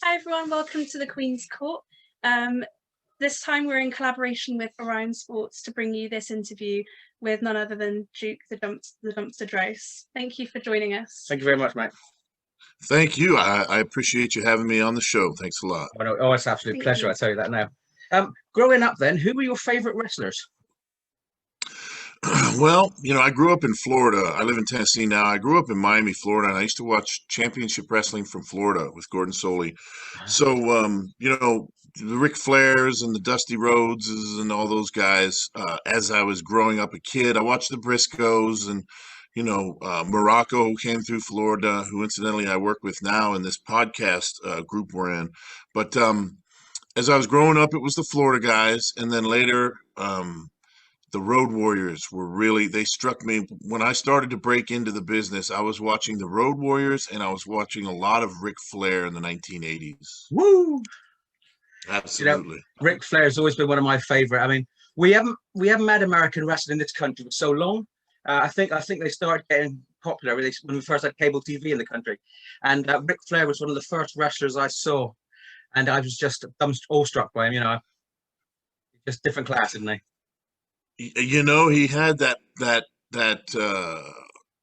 Hi everyone, welcome to the Queen's Court. This time we're in collaboration with Orion Sports to bring you this interview with none other than Duke the Dumpster Droce. Thank you for joining us. Thank you very much, mate. Thank you. I appreciate you having me on the show. Thanks a lot. Oh, it's an absolute Thank pleasure. you. I tell you that now. Growing up then, who were your favourite wrestlers? Well, I grew up in Florida. I live in Tennessee now. I grew up in Miami, Florida, and I used to watch championship wrestling from Florida with Gordon Soley. So, the Ric Flairs and the Dusty Rhodeses and all those guys, as I was growing up a kid, I watched the Briscoes and, Morocco, who came through Florida, who incidentally I work with now in this podcast group we're in. But as I was growing up, it was the Florida guys. And then later, the Road Warriors they struck me when I started to break into the business. I was watching the Road Warriors and I was watching a lot of Ric Flair in the 1980s. Woo! Absolutely. Ric Flair has always been one of my favourite. I mean, we haven't had American wrestling in this country for so long. I think they started getting popular when we first had cable TV in the country, and Ric Flair was one of the first wrestlers I saw, and I was just awestruck by him. Just different class, isn't he? He had that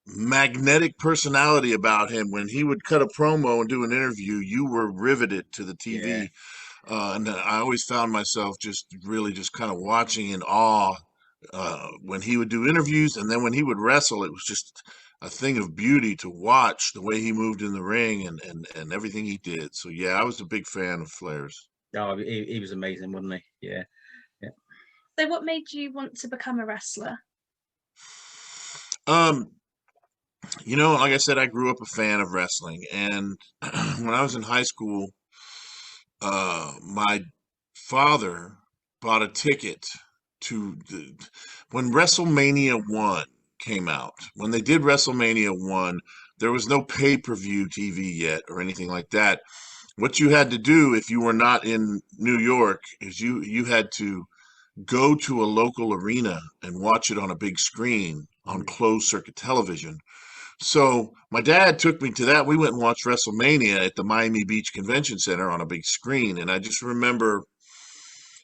magnetic personality about him. When he would cut a promo and do an interview, you were riveted to the TV. Yeah. And I always found myself just really just kind of watching in awe when he would do interviews, and then when he would wrestle, it was just a thing of beauty to watch the way he moved in the ring and everything he did. So yeah, I was a big fan of Flair's. Oh, he was amazing, wasn't he? Yeah. So what made you want to become a wrestler? Like I said, I grew up a fan of wrestling, and when I was in high school, my father bought a ticket to when WrestleMania 1 came out. When they did WrestleMania 1, there was no pay-per-view TV yet or anything like that. What you had to do if you were not in New York is you had to go to a local arena and watch it on a big screen on closed circuit television. So my dad took me to that. We went and watched WrestleMania at the Miami Beach Convention Center on a big screen. And I just remember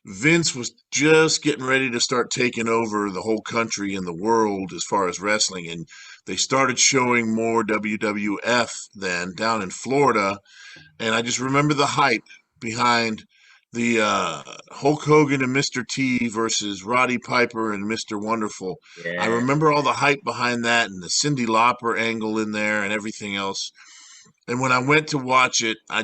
Vince was just getting ready to start taking over the whole country and the world as far as wrestling. And they started showing more WWF then down in Florida. And I just remember the hype behind the Hulk Hogan and Mr. T versus Roddy Piper and Mr. Wonderful. Yeah. I remember all the hype behind that and the Cyndi Lauper angle in there and everything else. And when I went to watch it, I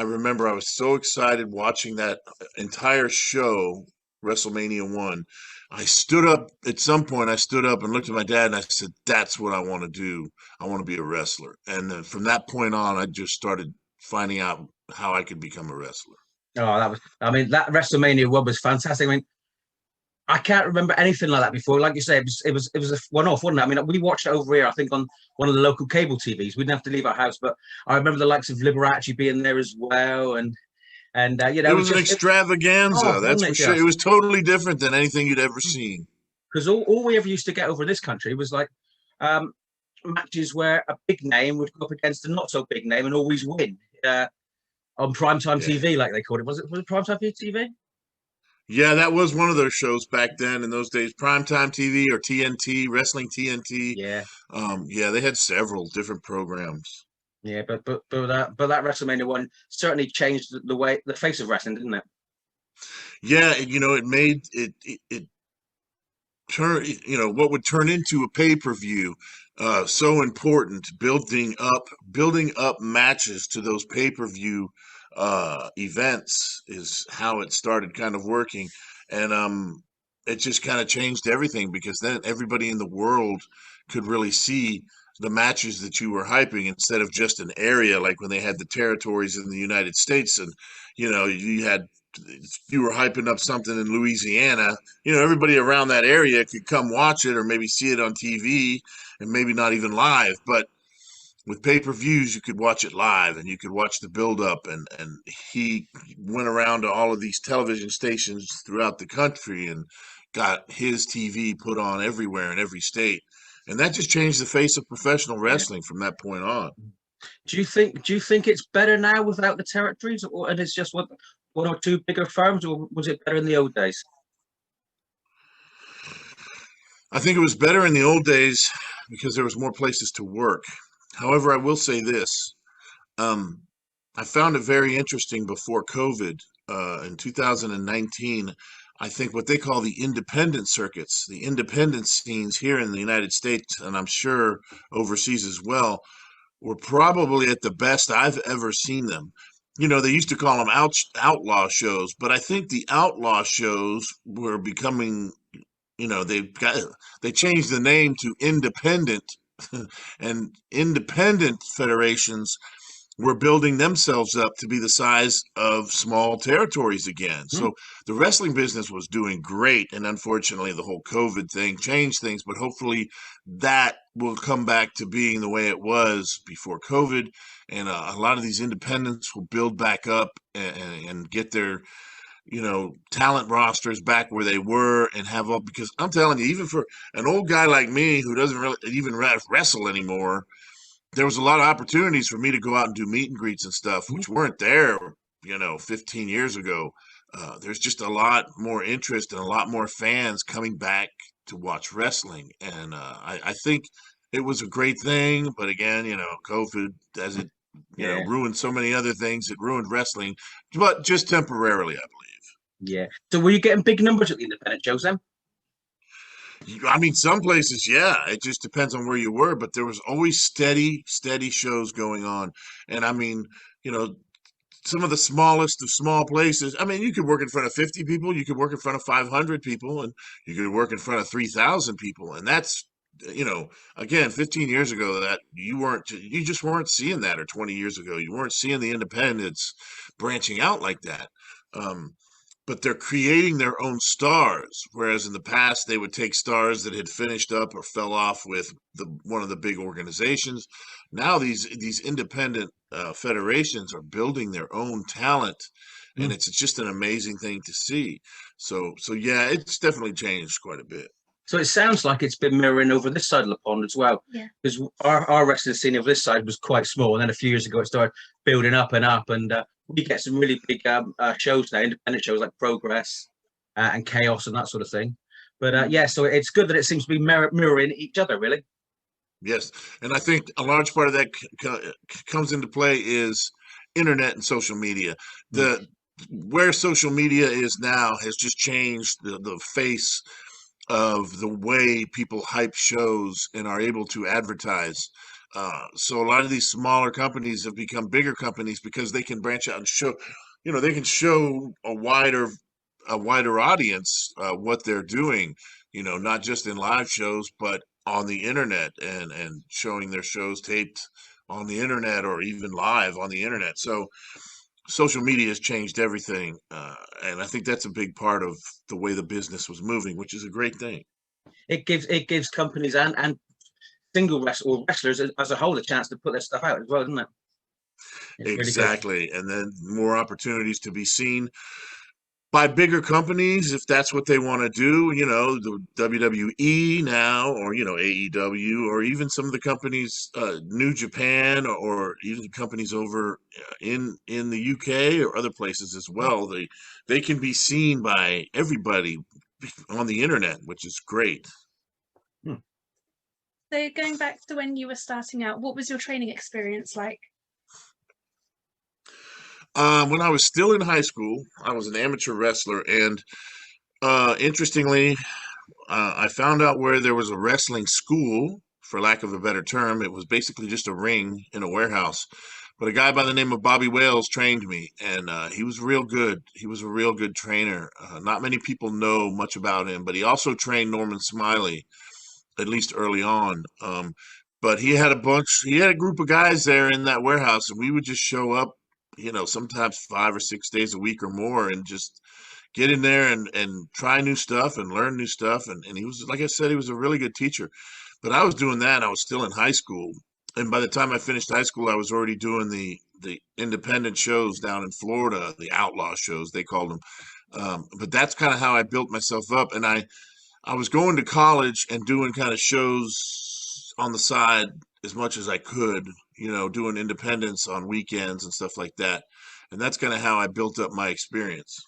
remember I was so excited watching that entire show, WrestleMania 1. At some point, I stood up and looked at my dad and I said, that's what I want to do. I want to be a wrestler. And then from that point on, I just started finding out how I could become a wrestler. Oh, that WrestleMania 1 was fantastic. I mean, I can't remember anything like that before. Like you say, it was a one-off, wasn't it? I mean, we watched it over here, I think, on one of the local cable TVs. We didn't have to leave our house, but I remember the likes of Liberace being there as well, and it was an extravaganza. That's for sure. It was totally different than anything you'd ever seen. Because all we ever used to get over in this country was like matches where a big name would go up against a not so big name and always win on primetime TV, like they called it. Was it primetime TV? Yeah, that was one of those shows back then in those days. Primetime TV or TNT, Wrestling TNT. Yeah. They had several different programs. Yeah, but that WrestleMania 1 certainly changed the face of wrestling, didn't it? Yeah, it made it turn, what would turn into a pay-per-view so important, building up matches to those pay-per-view events is how it started kind of working. And it just kind of changed everything because then everybody in the world could really see the matches that you were hyping instead of just an area, like when they had the territories in the United States and you were hyping up something in Louisiana, everybody around that area could come watch it or maybe see it on TV and maybe not even live. But with pay-per-views, you could watch it live and you could watch the build-up. And he went around to all of these television stations throughout the country and got his TV put on everywhere in every state. And that just changed the face of professional wrestling from that point on. Do you think it's better now without the territories, and it's just one or two bigger firms, or was it better in the old days? I think it was better in the old days because there was more places to work. However, I will say this. Um, I found it very interesting before COVID in 2019. I think what they call the independent circuits, the independent scenes here in the United States, and I'm sure overseas as well, were probably at the best I've ever seen them. You know, they used to call them outlaw shows, but I think the outlaw shows were becoming, you know, they changed the name to independent, and independent federations were building themselves up to be the size of small territories again. Hmm. So the wrestling business was doing great. And unfortunately, the whole COVID thing changed things, but hopefully that will come back to being the way it was before COVID. And a lot of these independents will build back up and get their, you know, talent rosters back where they were and have up, because I'm telling you, even for an old guy like me who doesn't really even wrestle anymore, there was a lot of opportunities for me to go out and do meet and greets and stuff, which weren't there, you know, 15 years ago. There's just a lot more interest and a lot more fans coming back to watch wrestling. And I think it was a great thing. But again, you know, COVID, as it, you know, Yeah, ruined so many other things, it ruined wrestling, but just temporarily, I yeah. So were you getting big numbers at the independent shows then? believe. I mean, some places, yeah, it just depends on where you were, but there was always steady shows going on. And I mean, you know, some of the smallest of small places. I mean, you could work in front of 50 people, you could work in front of 500 people, and you could work in front of 3,000 people. And that's, you know, again, 15 years ago, that you just weren't seeing that, or 20 years ago, you weren't seeing the independents branching out like that. Um, but they're creating their own stars, whereas in the past they would take stars that had finished up or fell off with one of the big organizations. Now these independent federations are building their own talent, and Hmm. it's just an amazing thing to see. So yeah, it's definitely changed quite a bit. So it sounds like it's been mirroring over this side of the pond as well. Yeah. Because our wrestling scene over this side was quite small, and then a few years ago it started building up and up, and we get some really big shows now, independent shows like Progress and Chaos and that sort of thing. But yeah, so it's good that it seems to be mirroring each other, really. Yes, and I think a large part of that comes into play is internet and social media. Mm. The Where social media is now has just changed the face of the way people hype shows and are able to advertise. So a lot of these smaller companies have become bigger companies because they can branch out and show, you know, they can show a wider audience what they're doing. You know, not just in live shows, but on the internet, and showing their shows taped on the internet or even live on the internet. So social media has changed everything, and I think that's a big part of the way the business was moving, which is a great thing. It gives companies and single wrestlers as a whole a chance to put their stuff out as well, doesn't it? It's really good. Exactly, and then more opportunities to be seen by bigger companies if that's what they want to do. You know, the WWE now, or you know, AEW, or even some of the companies, New Japan, or even companies over in the UK or other places as well. They can be seen by everybody on the internet, which is great. Hmm. So going back to when you were starting out, what was your training experience like? When I was still in high school, I was an amateur wrestler, and interestingly, I found out where there was a wrestling school, for lack of a better term. It was basically just a ring in a warehouse. But a guy by the name of Bobby Wales trained me, and he was real good. He was a real good trainer. Not many people know much about him, but he also trained Norman Smiley, at least early on. But he had a group of guys there in that warehouse, and we would just show up, you know, sometimes 5 or 6 days a week or more, and just get in there and try new stuff and learn new stuff. And he was, like I said, he was a really good teacher. But I was doing that. I was still in high school. And by the time I finished high school, I was already doing the independent shows down in Florida, the outlaw shows, they called them. But that's kind of how I built myself up. And I was going to college and doing kind of shows on the side as much as I could, doing independence on weekends and stuff like that. And that's kind of how I built up my experience.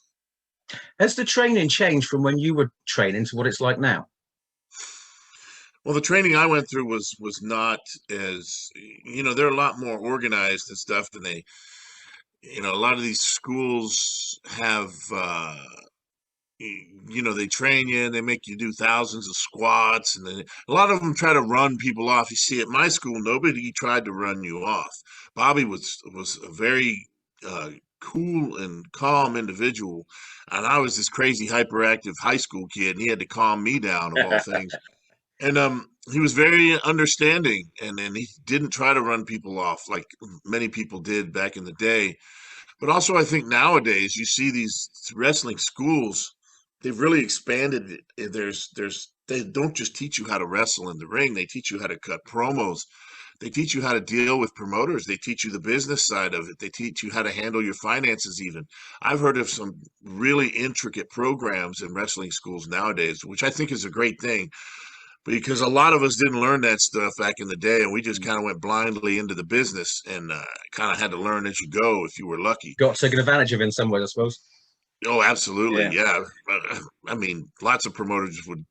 Has the training changed from when you were training to what it's like now? Well, the training I went through was not as, they're a lot more organized and stuff, and they, a lot of these schools have, they train you and they make you do thousands of squats, and then a lot of them try to run people off. You see, at my school, nobody tried to run you off. Bobby was a very cool and calm individual, and I was this crazy hyperactive high school kid, and he had to calm me down of all things. And he was very understanding, and he didn't try to run people off like many people did back in the day. But also, I think nowadays you see these wrestling schools, they've really expanded it. They don't just teach you how to wrestle in the ring, they teach you how to cut promos. They teach you how to deal with promoters. They teach you the business side of it. They teach you how to handle your finances even. I've heard of some really intricate programs in wrestling schools nowadays, which I think is a great thing, because a lot of us didn't learn that stuff back in the day, and we just kind of went blindly into the business and kind of had to learn as you go if you were lucky. Got taken advantage of in some ways, I suppose. Oh, absolutely. Yeah. I mean, lots of promoters would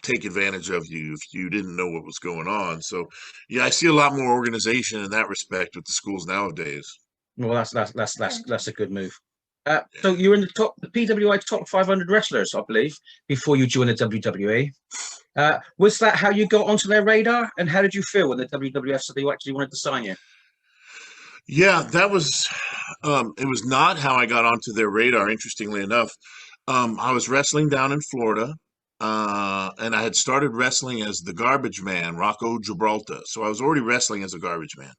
take advantage of you if you didn't know what was going on. So, yeah, I see a lot more organization in that respect with the schools nowadays. Well, that's a good move. So you're in the PWI top 500 wrestlers, I believe, before you joined the WWE. Was that how you got onto their radar, and how did you feel when the WWF said they actually wanted to sign you? Yeah, that was it was not how I got onto their radar, interestingly enough. I was wrestling down in Florida, and I had started wrestling as the Garbage Man, Rocco Gibraltar. So I was already wrestling as a Garbage Man.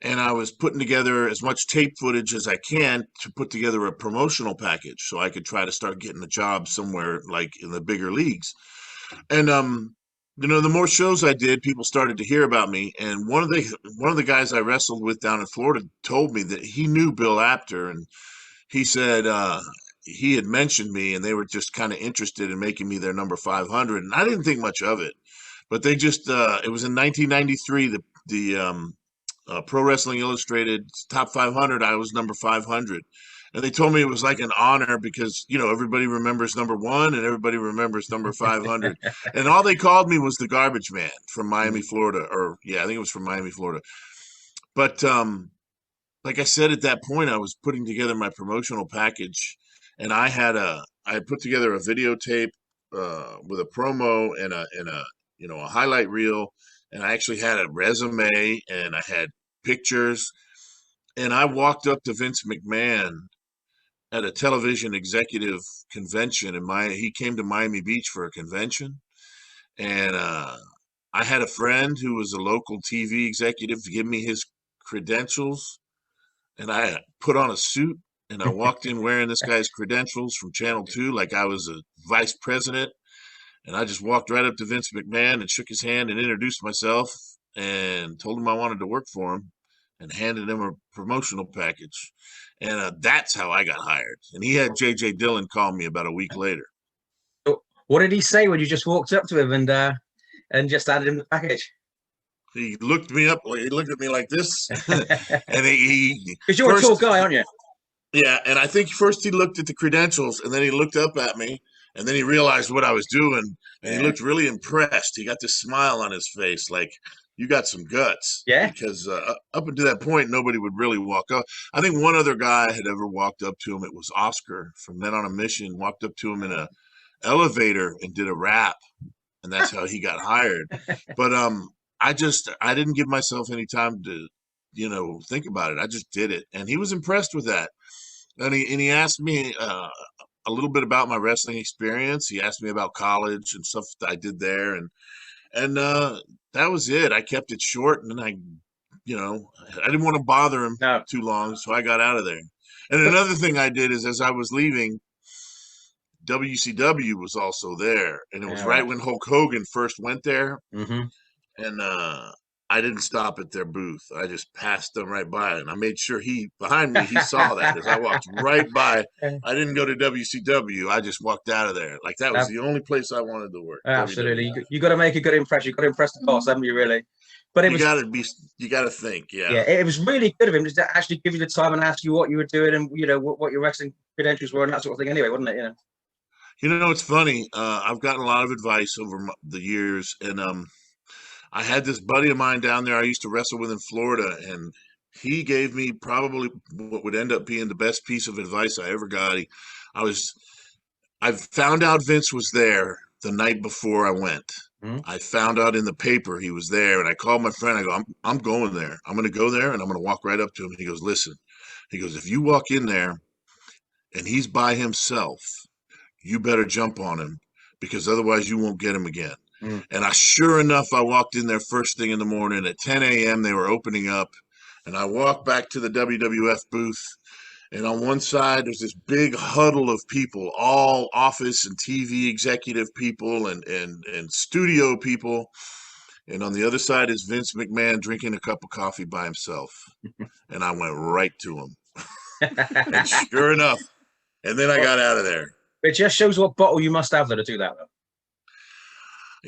And I was putting together as much tape footage as I can to put together a promotional package so I could try to start getting a job somewhere like in the bigger leagues. And the more shows I did, people started to hear about me. And one of the guys I wrestled with down in Florida told me that he knew Bill Apter, and he said he had mentioned me, and they were just kind of interested in making me their number 500. And I didn't think much of it, but they just it was in 1993, the Pro Wrestling Illustrated top 500. I was number 500. And they told me it was like an honor because, everybody remembers number 1 and everybody remembers number 500. And all they called me was the Garbage Man from Miami, Florida. Or, yeah, I think it was from Miami, Florida. But like I said, at that point, I was putting together my promotional package. And I had put together a videotape with a promo and a highlight reel. And I actually had a resume and I had pictures. And I walked up to Vince McMahon at a television executive convention he came to Miami Beach for a convention. And I had a friend who was a local TV executive to give me his credentials. And I put on a suit and I walked in wearing this guy's credentials from Channel 2 like I was a vice president. And I just walked right up to Vince McMahon and shook his hand and introduced myself and told him I wanted to work for him and handed him a promotional package. And that's how I got hired. And he had J.J. Dillon call me about a week later. What did he say when you just walked up to him and just handed him the package? He looked me up. He looked at me like this. And because you're a tall guy, aren't you? Yeah. And I think first he looked at the credentials and then he looked up at me and then he realized what I was doing. And he looked really impressed. He got this smile on his face like, you got some guts. Yeah. Because up until that point, nobody would really walk up. I think one other guy had ever walked up to him. It was Oscar from Men on a Mission, walked up to him in an elevator and did a rap. And that's how he got hired. But I didn't give myself any time to, think about it. I just did it. And he was impressed with that. And he asked me a little bit about my wrestling experience. He asked me about college and stuff that I did there. And that was it. I kept it short, and then I didn't want to bother him too long, so I got out of there. And another thing I did is as I was leaving, WCW was also there, and it was right when Hulk Hogan first went there. Mm-hmm. And I didn't stop at their booth. I just passed them right by, and I made sure behind me, he saw that as I walked right by. I didn't go to WCW. I just walked out of there. Like, that was the only place I wanted to work. Absolutely. WWE. You got to make a good impression. You got to impress the boss, haven't you, really? But you got to think, yeah, it was really good of him to actually give you the time and ask you what you were doing and, you know, what your wrestling credentials were and that sort of thing anyway, wasn't it? You know, it's funny. I've gotten a lot of advice over the years, and I had this buddy of mine down there I used to wrestle with in Florida, and he gave me probably what would end up being the best piece of advice I ever got. I found out Vince was there the night before I went. I found out in the paper he was there, and I called my friend. I go, I'm going there. I'm going to go there, and I'm going to walk right up to him. He goes, listen. He goes, if you walk in there and he's by himself, you better jump on him, because otherwise you won't get him again. And sure enough, I walked in there first thing in the morning at 10 a.m. They were opening up, and I walked back to the WWF booth. And on one side, there's this big huddle of people, all office and TV executive people and studio people. And on the other side is Vince McMahon drinking a cup of coffee by himself. And I went right to him. And sure enough, and then I got out of there. It just shows what bottle you must have there to do that, though.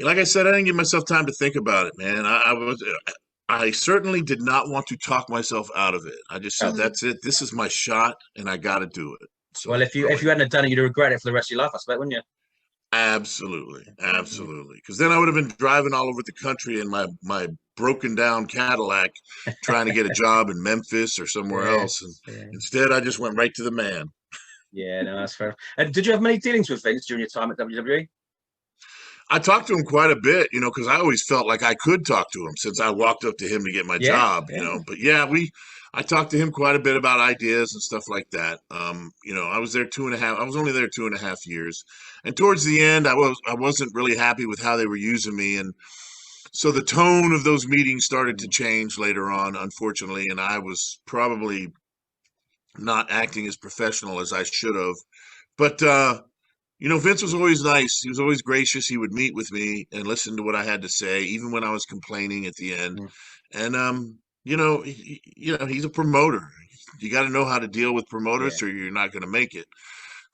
Like I said, I didn't give myself time to think about it, man. I certainly did not want to talk myself out of it. I just said, that's it. This is my shot, and I got to do it. So, well, if you hadn't done it, you'd regret it for the rest of your life, I suppose, wouldn't you? Absolutely. Because then I would have been driving all over the country in my broken down Cadillac, trying to get a job in Memphis or somewhere else. And instead, I just went right to the man. Yeah, no, that's fair. And did you have many dealings with Vince during your time at WWE? I talked to him quite a bit, you know, because I always felt like I could talk to him since I walked up to him to get my job, you know. But yeah, I talked to him quite a bit about ideas and stuff like that. You know, I was there I was only there 2.5 years. And towards the end, I wasn't really happy with how they were using me. And so the tone of those meetings started to change later on, unfortunately. And I was probably not acting as professional as I should have. But, you know, Vince was always nice. He was always gracious. He would meet with me and listen to what I had to say, even when I was complaining at the end. And, you know, he's a promoter. You got to know how to deal with promoters or you're not going to make it.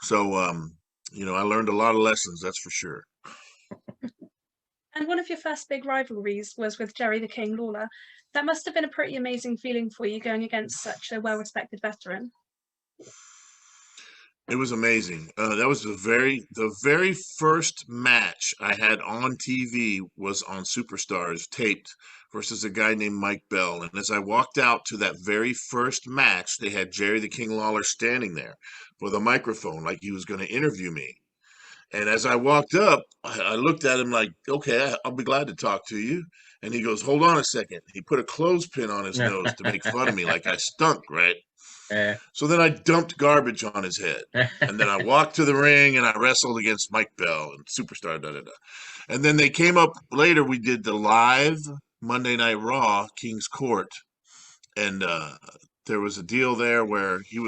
So, you know, I learned a lot of lessons, that's for sure. And one of your first big rivalries was with Jerry the King Lawler. That must have been a pretty amazing feeling for you, going against such a well-respected veteran. It was amazing. That was the very first match I had on TV was on Superstars taped versus a guy named Mike Bell. And as I walked out to that very first match, they had Jerry the King Lawler standing there with a microphone like he was going to interview me. And as I walked up, I looked at him like, okay, I'll be glad to talk to you. And he goes, hold on a second. He put a clothespin on his nose to make fun of me like I stunk, right? So then I dumped garbage on his head. And then I walked to the ring and I wrestled against Mike Bell and Superstar, And then they came up later. We did the live Monday Night Raw, King's Court. And there was a deal there where he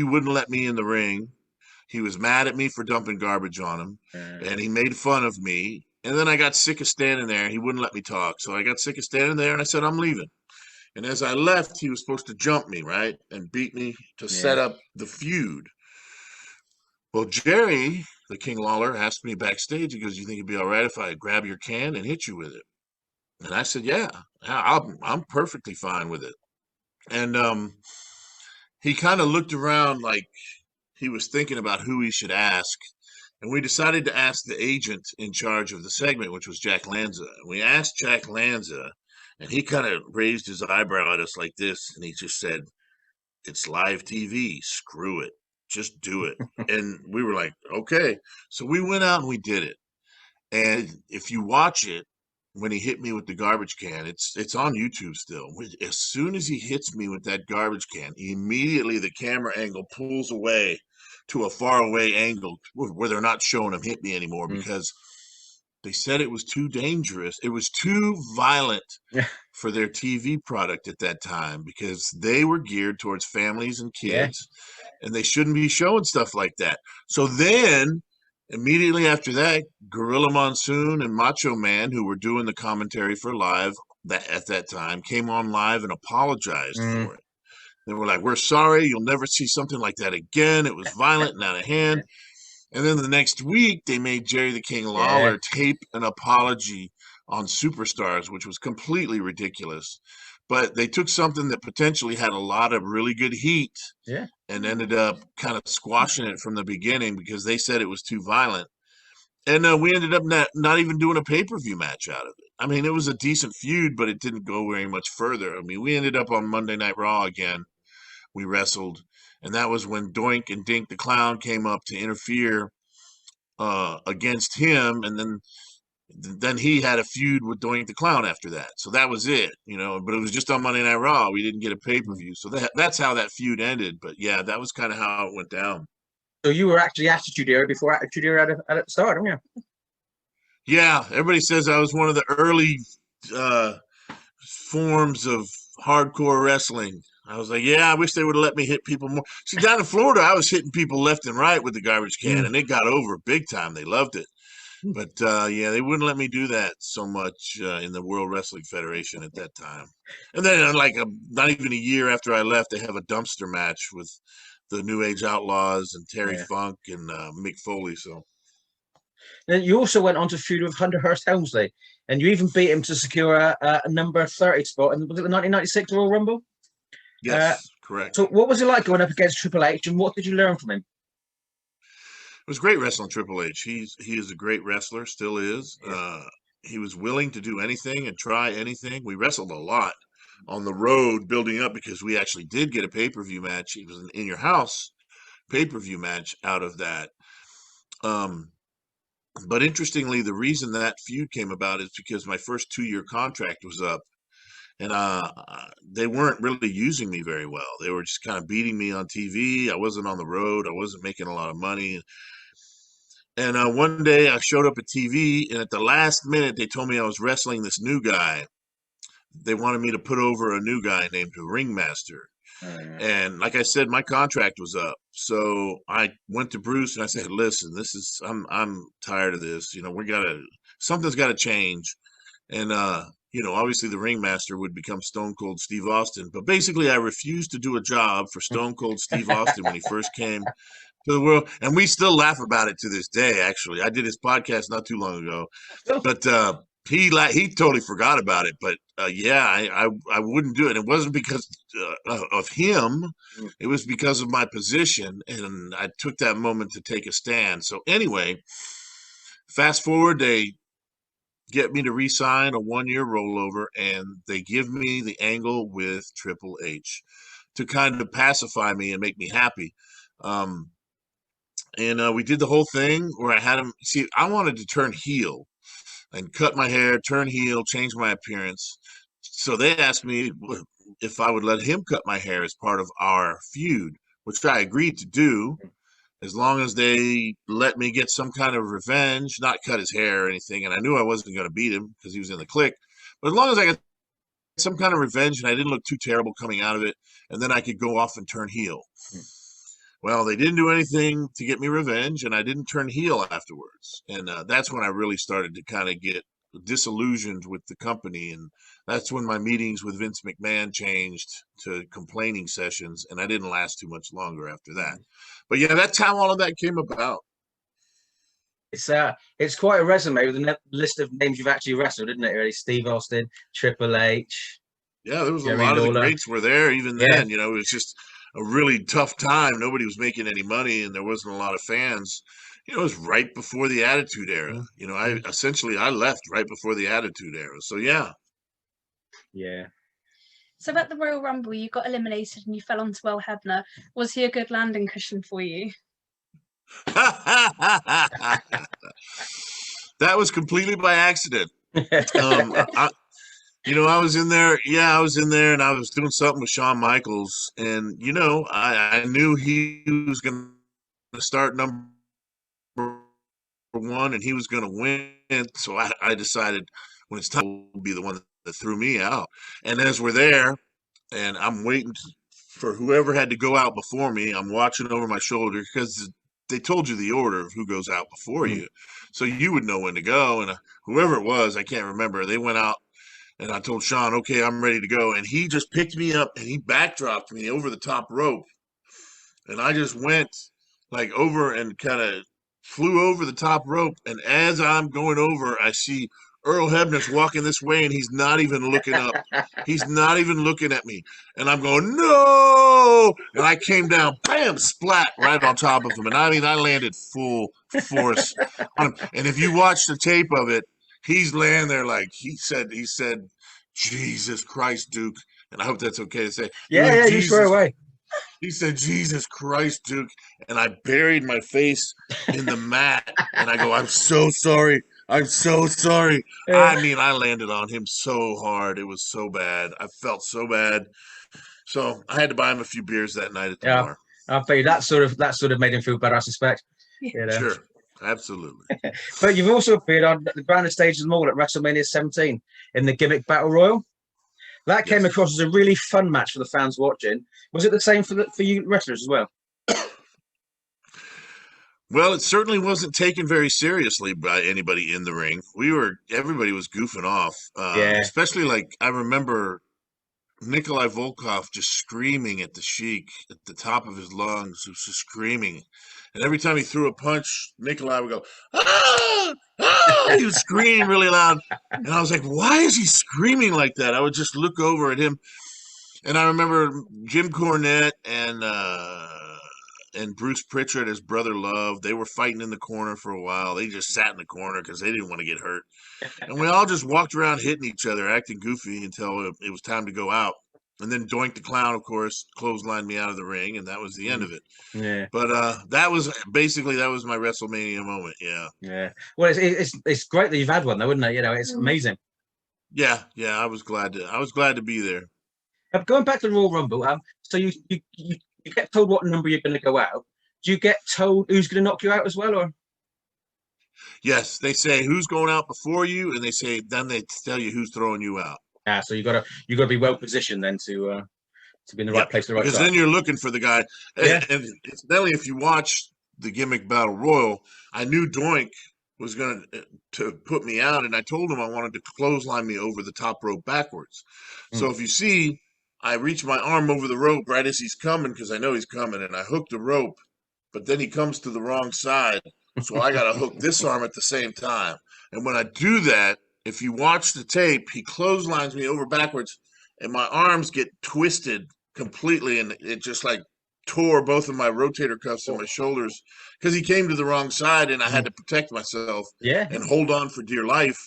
wouldn't let me in the ring. He was mad at me for dumping garbage on him. And he made fun of me. And then I got sick of standing there. He wouldn't let me talk. So I got sick of standing there and I said, I'm leaving. And as I left, he was supposed to jump me, right? And beat me to set up the feud. Well, Jerry, the King Lawler, asked me backstage, he goes, you think it'd be all right if I grab your can and hit you with it? And I said, yeah, I'm perfectly fine with it. And he kind of looked around like he was thinking about who he should ask. And we decided to ask the agent in charge of the segment, which was Jack Lanza. And we asked Jack Lanza, and he kind of raised his eyebrow at us like this, and he just said, it's live TV. Screw it. Just do it. And we were like, okay. So we went out and we did it. And if you watch it, when he hit me with the garbage can, it's on YouTube still. As soon as he hits me with that garbage can, immediately the camera angle pulls away to a far away angle where they're not showing him hit me anymore because they said it was too dangerous. It was too violent for their TV product at that time because they were geared towards families and kids, and they shouldn't be showing stuff like that. So then, immediately after that, Gorilla Monsoon and Macho Man, who were doing the commentary for live, that at that time came on live and apologized for it. They were like, "We're sorry. You'll never see something like that again. It was violent and out of hand." And then the next week, they made Jerry the King Lawler tape an apology on Superstars, which was completely ridiculous. But they took something that potentially had a lot of really good heat and ended up kind of squashing it from the beginning because they said it was too violent. And we ended up not even doing a pay-per-view match out of it. I mean, it was a decent feud, but it didn't go very much further. I mean, we ended up on Monday Night Raw again. We wrestled, and that was when Doink and Dink the Clown came up to interfere against him, and then he had a feud with Doink the Clown after that. So that was it, but it was just on Monday Night Raw. We didn't get a pay-per-view. So that's how that feud ended. But yeah, that was kind of how it went down. So you were actually Attitude Era before Attitude Era had it started, weren't you? Yeah, everybody says I was one of the early forms of hardcore wrestling. I was like, yeah, I wish they would have let me hit people more. See, down in Florida, I was hitting people left and right with the garbage can, and it got over big time. They loved it. But, yeah, they wouldn't let me do that so much in the World Wrestling Federation at that time. And then, not even a year after I left, they have a dumpster match with the New Age Outlaws and Terry Funk and Mick Foley. So. Then you also went on to feud with Hunter Hearst Helmsley, and you even beat him to secure a number 30 spot in the 1996 Royal Rumble. Yes, correct. So what was it like going up against Triple H, and what did you learn from him? It was great wrestling Triple H. He is a great wrestler, still is. He was willing to do anything and try anything. We wrestled a lot on the road building up because we actually did get a pay-per-view match. It was an In Your House pay-per-view match out of that. But interestingly, the reason that feud came about is because my first 2-year contract was up, and they weren't really using me very well. They were just kind of beating me on TV. I wasn't on the road. I wasn't making a lot of money. And one day I showed up at TV, and at the last minute, they told me I was wrestling this new guy. They wanted me to put over a new guy named the Ringmaster. And like I said, my contract was up. So I went to Bruce and I said, listen, I'm tired of this. Something's got to change. And, obviously the Ringmaster would become Stone Cold Steve Austin. But basically I refused to do a job for Stone Cold Steve Austin when he first came to the world. And we still laugh about it to this day, actually. I did his podcast not too long ago. But he totally forgot about it. But I wouldn't do it. It wasn't because of him. It was because of my position. And I took that moment to take a stand. So anyway, fast forward, they get me to re-sign a 1-year rollover, and they give me the angle with Triple H to kind of pacify me and make me happy. And we did the whole thing where I had him. See, I wanted to turn heel and cut my hair, turn heel, change my appearance. So they asked me if I would let him cut my hair as part of our feud, which I agreed to do, as long as they let me get some kind of revenge, not cut his hair or anything. And I knew I wasn't going to beat him because he was in the clique. But as long as I got some kind of revenge and I didn't look too terrible coming out of it, and then I could go off and turn heel. Well, they didn't do anything to get me revenge, and I didn't turn heel afterwards. And that's when I really started to kind of get disillusioned with the company. And that's when my meetings with Vince McMahon changed to complaining sessions, and I didn't last too much longer after that. But yeah, that's how all of that came about. It's quite a resume with a list of names you've actually wrestled, isn't it? Really, Steve Austin, Triple H. Yeah, there was Jerry a lot Lawler. of the greats were there even then. It was just a really tough time. Nobody was making any money, and there wasn't a lot of fans. It was right before the Attitude Era. I left right before the Attitude Era. So yeah. Yeah. So at the Royal Rumble, you got eliminated and you fell onto Earl Hebner. Was he a good landing cushion for you? That was completely by accident. I was in there. Yeah, I was in there, and I was doing something with Shawn Michaels, and I knew he was going to start number one, and he was going to win. So I decided when it's time to be the one that threw me out. And as we're there, and I'm waiting for whoever had to go out before me, I'm watching over my shoulder because they told you the order of who goes out before you, so you would know when to go. And whoever it was, I can't remember. They went out. And I told Sean, okay, I'm ready to go. And he just picked me up and he backdropped me over the top rope. And I just went like over and kind of flew over the top rope. And as I'm going over, I see Earl Hebner's walking this way and he's not even looking up. He's not even looking at me. And I'm going, no. And I came down, bam, splat right on top of him. And I mean, I landed full force on him. And if you watch the tape of it, he's laying there like he said, Jesus Christ, Duke. And I hope that's okay to say. Yeah, you swear away. He said, Jesus Christ, Duke. And I buried my face in the mat. And I go, I'm so sorry. I'm so sorry. I mean, I landed on him so hard. It was so bad. I felt so bad. So I had to buy him a few beers that night at the bar. I'll bet you that sort of made him feel better, I suspect. You know? Sure. Absolutely. But you've also appeared on the grandest stage of them all at WrestleMania 17 in the Gimmick Battle Royal. That came across as a really fun match for the fans watching. Was it the same for you wrestlers as well? Well, it certainly wasn't taken very seriously by anybody in the ring. Everybody was goofing off. Especially like I remember Nikolai Volkov just screaming at the Sheik at the top of his lungs. He was just screaming. And every time he threw a punch, Nikolai would go, ah! Ah! He would scream really loud. And I was like, why is he screaming like that? I would just look over at him. And I remember Jim Cornette and Bruce Pritchard, his brother Love, they were fighting in the corner for a while. They just sat in the corner because they didn't want to get hurt. And we all just walked around hitting each other, acting goofy until it was time to go out. And then Doink the Clown, of course, clotheslined me out of the ring, and that was the end of it. Yeah. But that was my WrestleMania moment. Yeah. Yeah. Well, it's great that you've had one, though, isn't it? You know, it's amazing. Yeah. I was glad to be there. Going back to the Royal Rumble, so you get told what number you're going to go out. Do you get told who's going to knock you out as well, or? Yes, they say who's going out before you, and then they tell you who's throwing you out. Yeah, so you gotta be well positioned then to be in the right place at the right time. Because then you're looking for the guy. And incidentally, if you watch the Gimmick Battle Royal, I knew Doink was going to put me out, and I told him I wanted to clothesline me over the top rope backwards. So if you see, I reach my arm over the rope right as he's coming because I know he's coming, and I hook the rope, but then he comes to the wrong side, so I got to hook this arm at the same time. And when I do that, if you watch the tape, he clotheslines me over backwards, and my arms get twisted completely, and it just like tore both of my rotator cuffs and my shoulders because he came to the wrong side, and I had to protect myself and hold on for dear life,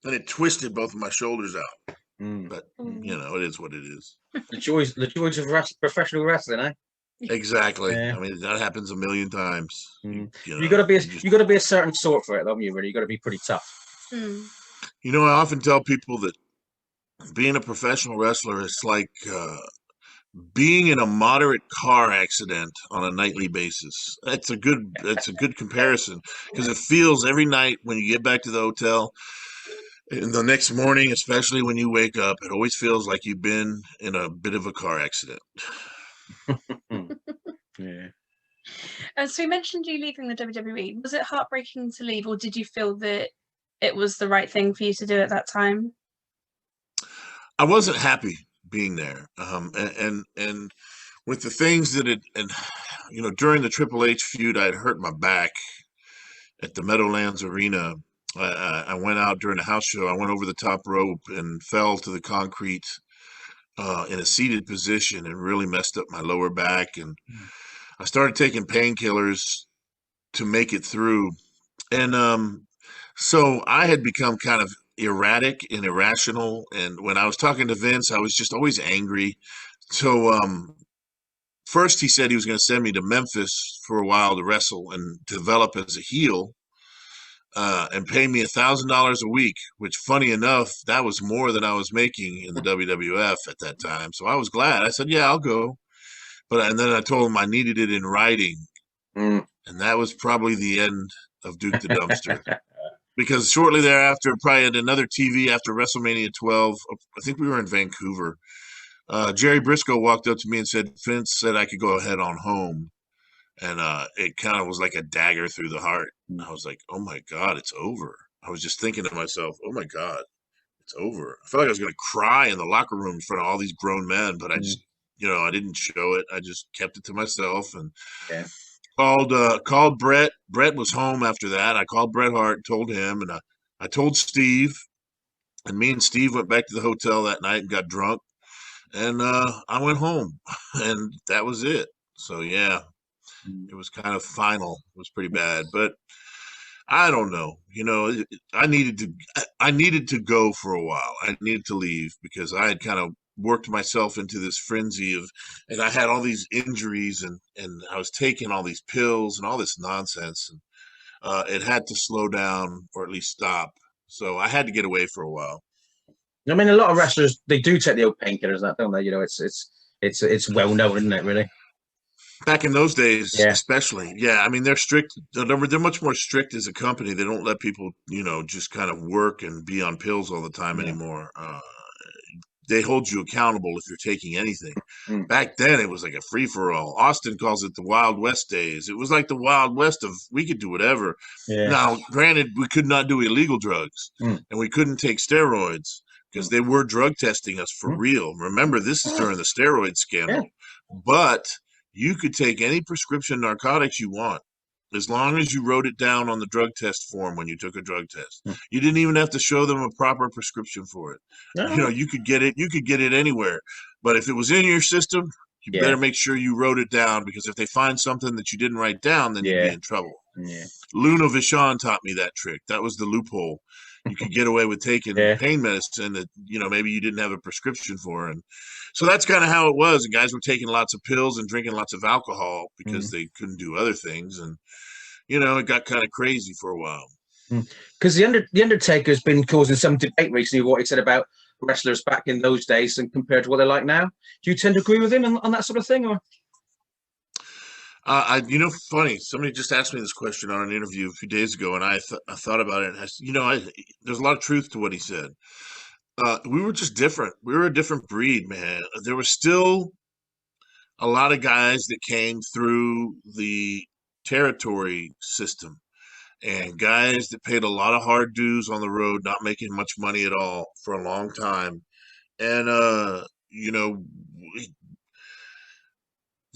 and it twisted both of my shoulders out. But it is what it is. The joys of professional wrestling, eh? Exactly. Yeah. I mean, that happens a million times. You got to be a certain sort for it, though. You got to be pretty tough. I often tell people that being a professional wrestler is like being in a moderate car accident on a nightly basis. That's a good comparison because it feels every night when you get back to the hotel and the next morning, especially when you wake up, it always feels like you've been in a bit of a car accident. Yeah. So you mentioned you leaving the WWE. Was it heartbreaking to leave, or did you feel that it was the right thing for you to do at that time? I wasn't happy being there, and with the things that during the Triple H feud, I had hurt my back at the Meadowlands Arena. I went out during a house show. I went over the top rope and fell to the concrete in a seated position and really messed up my lower back. And I started taking painkillers to make it through. And so I had become kind of erratic and irrational. And when I was talking to Vince, I was just always angry. So first he said he was going to send me to Memphis for a while to wrestle and develop as a heel. And pay me $1,000 a week, which, funny enough, that was more than I was making in the WWF at that time. So I was glad. I said, "Yeah, I'll go." And then I told him I needed it in writing, and that was probably the end of Duke the Dumpster, because shortly thereafter, probably at another TV after WrestleMania 12, I think we were in Vancouver. Jerry Briscoe walked up to me and said, "Vince said I could go ahead on home." And it kind of was like a dagger through the heart. I was like, oh, my God, it's over. I was just thinking to myself, oh, my God, it's over. I felt like I was going to cry in the locker room in front of all these grown men, but I just, I didn't show it. I just kept it to myself and called Brett. Brett was home after that. I called Bret Hart, told him, and I told Steve, and me and Steve went back to the hotel that night and got drunk, and I went home, and that was it. So yeah, it was kind of final. It was pretty bad, but I don't know. I needed to go for a while. I needed to leave because I had kind of worked myself into this frenzy and I had all these injuries and I was taking all these pills and all this nonsense, and it had to slow down or at least stop. So I had to get away for a while. I mean, a lot of wrestlers, they do take the old painkillers, don't they? It's well known, isn't it? Really. Back in those days, especially, I mean, they're strict. They're much more strict as a company. They don't let people, just kind of work and be on pills all the time anymore. They hold you accountable if you're taking anything. Back then, it was like a free for all. Austin calls it the Wild West days. It was like the Wild West of we could do whatever. Yeah. Now, granted, we could not do illegal drugs, and we couldn't take steroids because they were drug testing us for real. Remember, this is during the steroid scandal, but you could take any prescription narcotics you want as long as you wrote it down on the drug test form when you took a drug test. You didn't even have to show them a proper prescription for it. You could get it anywhere. But if it was in your system, you better make sure you wrote it down, because if they find something that you didn't write down, then you'd be in trouble. Luna Vachon taught me that trick. That was the loophole. You could get away with taking pain medicine that, maybe you didn't have a prescription for. And so that's kind of how it was. And guys were taking lots of pills and drinking lots of alcohol because they couldn't do other things. And, it got kind of crazy for a while. Because the Undertaker's been causing some debate recently, what he said about wrestlers back in those days and compared to what they're like now. Do you tend to agree with him on that sort of thing? Or? Funny. Somebody just asked me this question on an interview a few days ago, and I thought about it. And there's a lot of truth to what he said. We were just different. We were a different breed, man. There were still a lot of guys that came through the territory system, and guys that paid a lot of hard dues on the road, not making much money at all for a long time. And,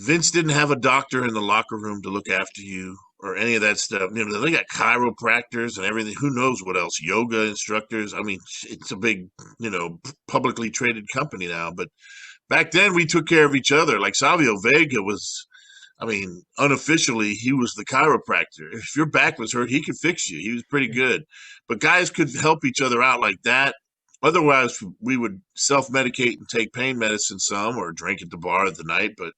Vince didn't have a doctor in the locker room to look after you or any of that stuff. They got chiropractors and everything. Who knows what else? Yoga instructors. I mean, it's a big, publicly traded company now. But back then, we took care of each other. Like Savio Vega was, unofficially, he was the chiropractor. If your back was hurt, he could fix you. He was pretty good. But guys could help each other out like that. Otherwise, we would self-medicate and take pain medicine some or drink at the bar at the night. But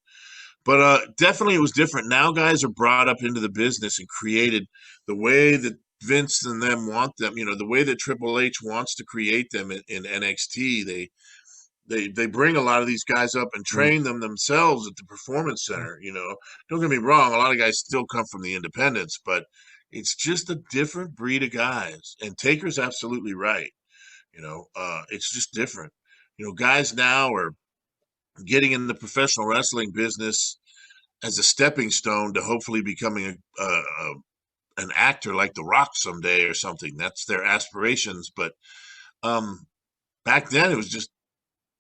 definitely it was different. Now guys are brought up into the business and created the way that Vince and them want them, the way that Triple H wants to create them in NXT. They bring a lot of these guys up and train them themselves at the Performance Center. Don't get me wrong, a lot of guys still come from the independents, but it's just a different breed of guys. And Taker's absolutely right. It's just different. Guys now are getting in the professional wrestling business as a stepping stone to hopefully becoming an actor like The Rock someday or something. That's their aspirations. But back then it was just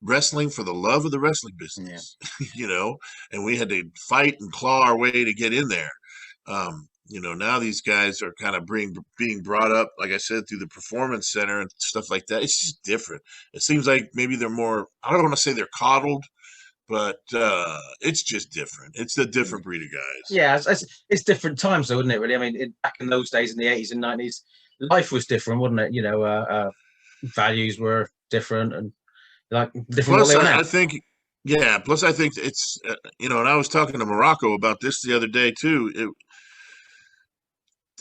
wrestling for the love of the wrestling business, and we had to fight and claw our way to get in there. Now these guys are kind of being brought up, like I said, through the Performance Center and stuff like that. It's just different. It seems like maybe they're more, I don't want to say they're coddled, but it's just different. It's a different breed of guys. Yeah, it's different times, though, isn't it, really? I mean, back in those days, in the 80s and 90s, life was different, wasn't it? Values were different and different. Plus, I think it's, and I was talking to Morocco about this the other day, too.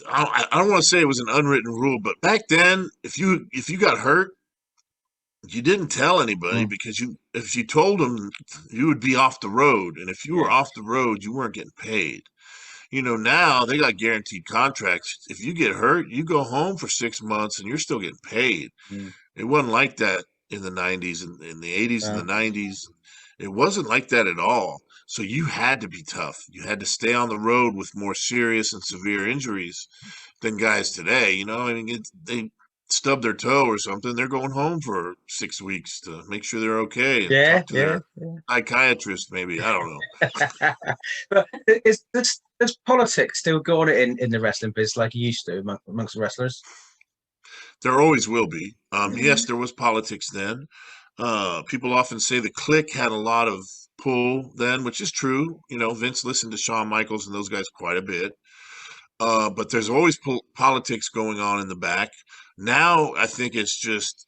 I don't want to say it was an unwritten rule, but back then, if you got hurt, you didn't tell anybody because if you told them, you would be off the road. And if you were off the road, you weren't getting paid. Now they got guaranteed contracts. If you get hurt, you go home for 6 months and you're still getting paid. It wasn't like that in the 90s and in the 80s and the 90s. It wasn't like that at all. So you had to be tough. You had to stay on the road with more serious and severe injuries than guys today. stub their toe or something, they're going home for 6 weeks to make sure they're okay and Yeah, talk to their psychiatrist, maybe. I don't know. But does politics still go on in the wrestling business like you used to amongst the wrestlers? There always will be. Yes, there was politics then. People often say the Clique had a lot of pull then, which is true. You know, Vince listened to Shawn Michaels and those guys quite a bit. But there's always politics going on in the back. Now I think it's just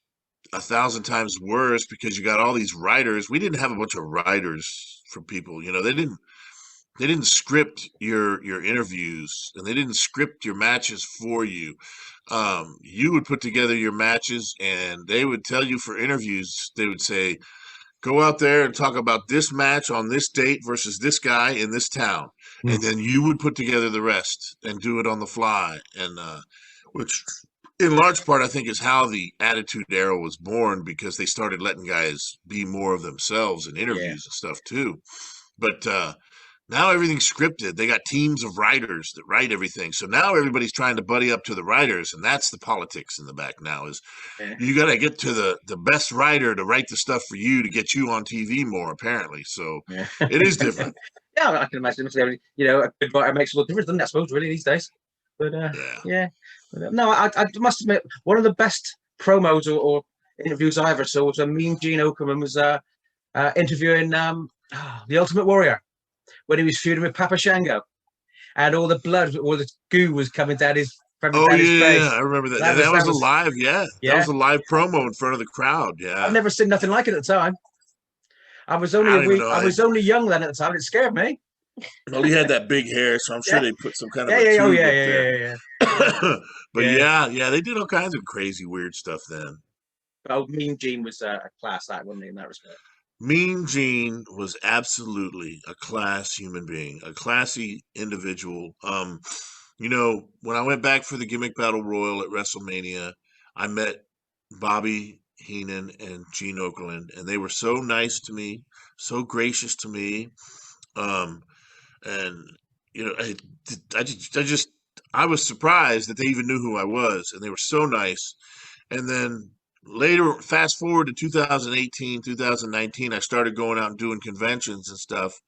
1,000 times worse because you got all these writers. We didn't have a bunch of writers for people. You know, they didn't script your interviews and they didn't script your matches for you. You would put together your matches and they would tell you for interviews. They would say, go out there and talk about this match on this date versus this guy in this town. And then you would put together the rest and do it on the fly. And which in large part, I think, is how the Attitude Era was born, because they started letting guys be more of themselves in interviews and stuff too. But now everything's scripted. They got teams of writers that write everything. So now everybody's trying to buddy up to the writers, and that's the politics in the back now is you got to get to the best writer to write the stuff for you to get you on TV more, apparently. So it is different. Yeah, I can imagine. You know, a good writer makes a lot of difference, doesn't it, I suppose, really, these days. But no, I must admit, one of the best promos or interviews I ever saw was when Mean Gene Okerman was interviewing the Ultimate Warrior when he was feuding with Papa Shango, and all the blood, all the goo was coming down his face. I remember that. That was a live, that was a live promo in front of the crowd. Yeah, I've never seen nothing like it at the time. I was only young then at the time. It scared me. Well, he had that big hair, so I'm sure they put some kind of But they did all kinds of crazy, weird stuff then. Oh, Mean Gene was a class act, wasn't he, in that respect? Mean Gene was absolutely a class human being, a classy individual. You know, when I went back for the Gimmick Battle Royal at WrestleMania, I met Bobby Heenan and Gene Okerlund, and they were so nice to me, so gracious to me. And you know, I was surprised that they even knew who I was, and they were so nice. And then later, fast forward to 2018, 2019, I started going out and doing conventions and stuff.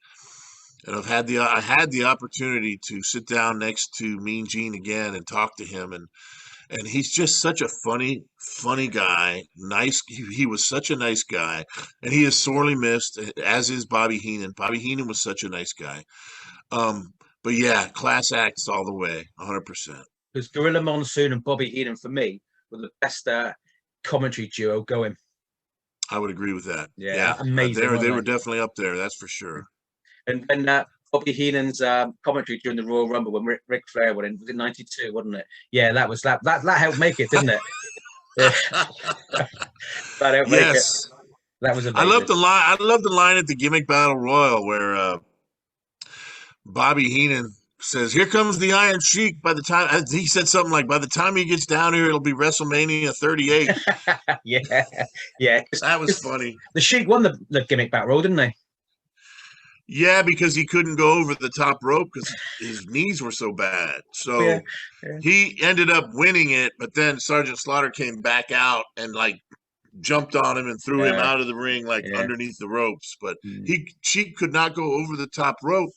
And I had the opportunity to sit down next to Mean Gene again and talk to him, and he's just such a funny guy. Nice. He was such a nice guy, and he is sorely missed, as is Bobby Heenan. Bobby Heenan was such a nice guy. But yeah, class acts all the way, 100%. Because Gorilla Monsoon and Bobby Heenan, for me, were the best commentary duo going. I would agree with that. Yeah. Amazing. They were definitely up there, that's for sure. And when Bobby Heenan's commentary during the Royal Rumble when Ric Flair went in, was it 92, wasn't it? Yeah, that helped make it, didn't it? That helped make it. That was amazing. I love the line at the Gimmick Battle Royal where Bobby Heenan says, "Here comes the Iron Sheik." By the time he said something like, "By the time he gets down here, it'll be WrestleMania 38." yeah, that was funny. The Sheik won the Gimmick Battle Royal, didn't they? Yeah, because he couldn't go over the top rope because his knees were so bad. So he ended up winning it, but then Sergeant Slaughter came back out and like jumped on him and threw him out of the ring underneath the ropes. But Sheik could not go over the top rope.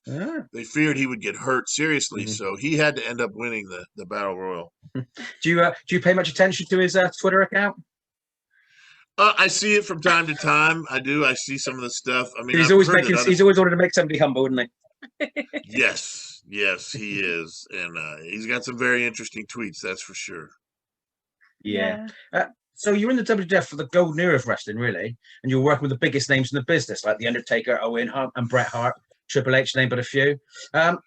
They feared he would get hurt seriously, so he had to end up winning the Battle Royal. Do you pay much attention to his Twitter account? I see it from time to time. I do. I see some of the stuff. I mean, he's always wanted to make somebody humble, isn't he? Yes, he is, and he's got some very interesting tweets. That's for sure. Yeah. So you're in the WWF for the golden era of wrestling, really, and you're working with the biggest names in the business, like The Undertaker, Owen Hart, and Bret Hart, Triple H, name but a few. Do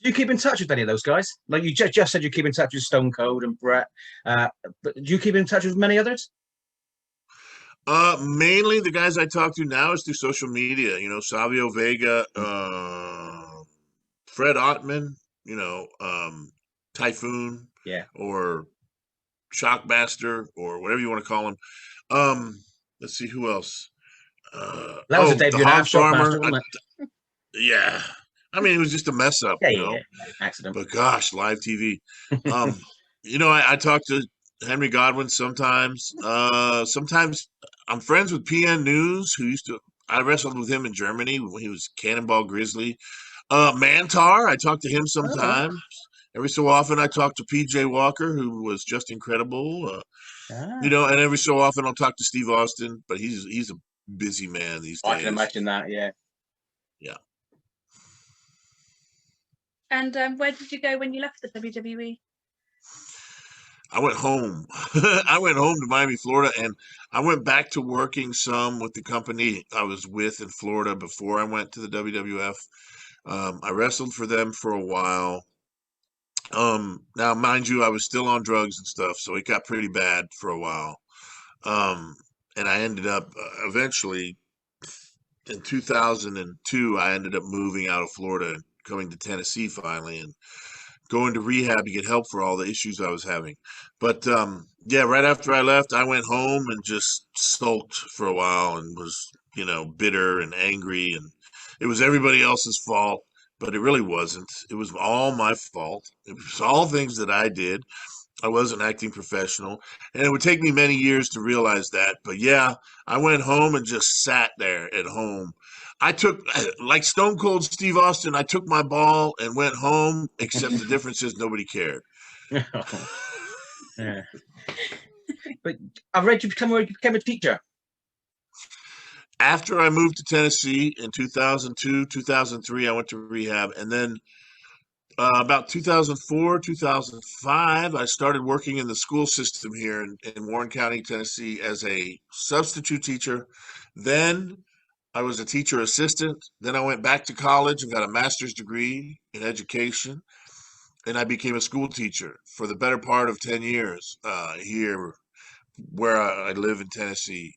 you keep in touch with any of those guys? Like you just said, you keep in touch with Stone Cold and Bret, but do you keep in touch with many others? Mainly the guys I talk to now is through social media. You know, Savio Vega, Fred Ottman, you know, Typhoon, or Shockmaster, or whatever you want to call him. Let's see who else. That was a debut Hog Farmer. wasn't it? Yeah, I mean, it was just a mess up, you know. Accident. But gosh, live TV. You know, I talked to Henry Godwin sometimes. Sometimes I'm friends with PN News, I wrestled with him in Germany when he was Cannonball Grizzly. Mantar, I talk to him Okay. sometimes. Every so often I talk to PJ Walker, who was just incredible. And every so often I'll talk to Steve Austin, but he's a busy man these days. I can imagine that, yeah. Yeah. And where did you go when you left the WWE? I went home. I went home to Miami, Florida, and I went back to working some with the company I was with in Florida before I went to the WWF. I wrestled for them for a while. Now, mind you, I was still on drugs and stuff, so it got pretty bad for a while. And I ended up eventually in 2002, I ended up moving out of Florida and coming to Tennessee finally and going to rehab to get help for all the issues I was having. But yeah, right after I left, I went home and just sulked for a while and was, bitter and angry. And it was everybody else's fault, but it really wasn't. It was all my fault. It was all things that I did. I wasn't acting professional. And it would take me many years to realize that. But yeah, I went home and just sat there at home. I took, like Stone Cold Steve Austin, I took my ball and went home, except the difference is nobody cared. Yeah. But I've read you became a teacher. After I moved to Tennessee in 2002, 2003, I went to rehab. And then about 2004, 2005, I started working in the school system here in Warren County, Tennessee, as a substitute teacher. Then I was a teacher assistant. Then I went back to college and got a master's degree in education. And I became a school teacher for the better part of 10 years here where I live in Tennessee.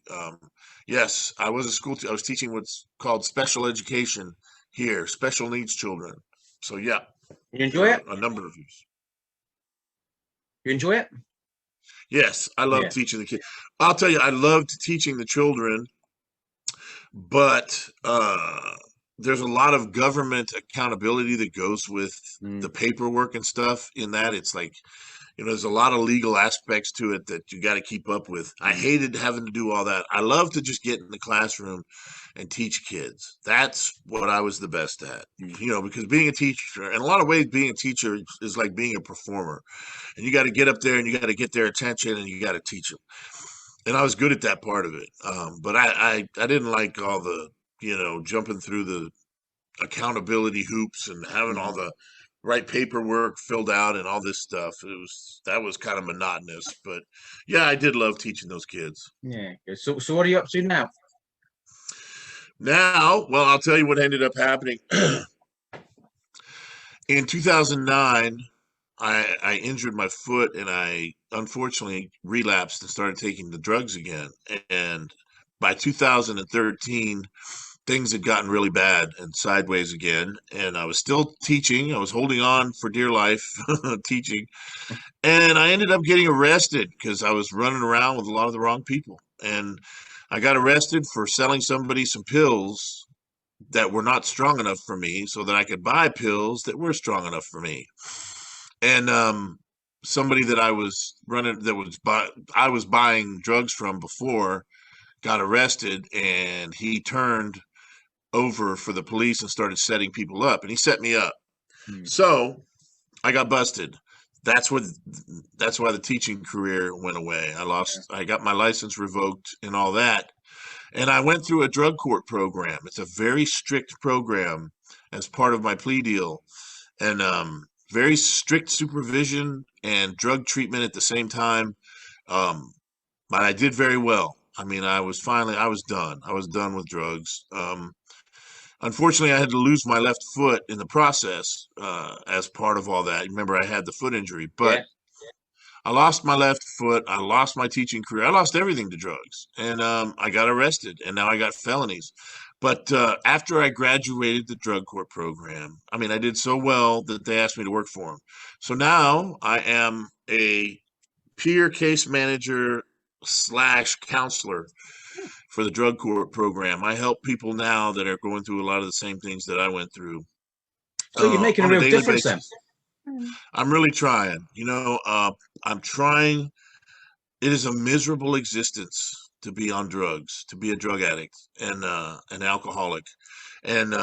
Yes, I was a I was teaching what's called special education here, special needs children. So yeah. You enjoy it? A number of years. You enjoy it? Yes, I love teaching the kids. I'll tell you, I loved teaching the children, but there's a lot of government accountability that goes with the paperwork and stuff in that. It's like, there's a lot of legal aspects to it that you got to keep up with. I hated having to do all that. I love to just get in the classroom and teach kids. That's what I was the best at, because being a teacher, in a lot of ways, being a teacher is like being a performer. And you got to get up there and you got to get their attention and you got to teach them. And I was good at that part of it. But I didn't like all the, jumping through the accountability hoops and having all the right paperwork filled out and all this stuff. That was kind of monotonous, but yeah, I did love teaching those kids. Yeah. So what are you up to now? Now, well, I'll tell you what ended up happening. In 2009, I injured my foot and I unfortunately relapsed and started taking the drugs again. And by 2013, things had gotten really bad and sideways again. And I was still teaching. I was holding on for dear life, teaching. And I ended up getting arrested because I was running around with a lot of the wrong people. And I got arrested for selling somebody some pills that were not strong enough for me so that I could buy pills that were strong enough for me. And somebody that I was I was buying drugs from before got arrested, and he turned over for the police and started setting people up, and he set me up. So I got busted. That's why the teaching career went away. I got my license revoked and all that. And I went through a drug court program. It's a very strict program as part of my plea deal. And very strict supervision and drug treatment at the same time. But I did very well. I mean, I was done. I was done with drugs. Unfortunately, I had to lose my left foot in the process as part of all that. Remember, I had the foot injury, but I lost my left foot. I lost my teaching career. I lost everything to drugs, and I got arrested, and now I got felonies. But after I graduated the drug court program, I mean, I did so well that they asked me to work for them. So now I am a peer case manager / counselor for the drug court program. I help people now that are going through a lot of the same things that I went through. So you're making a real difference then. I'm really trying. I'm trying it is a miserable existence to be on drugs, to be a drug addict and an alcoholic. And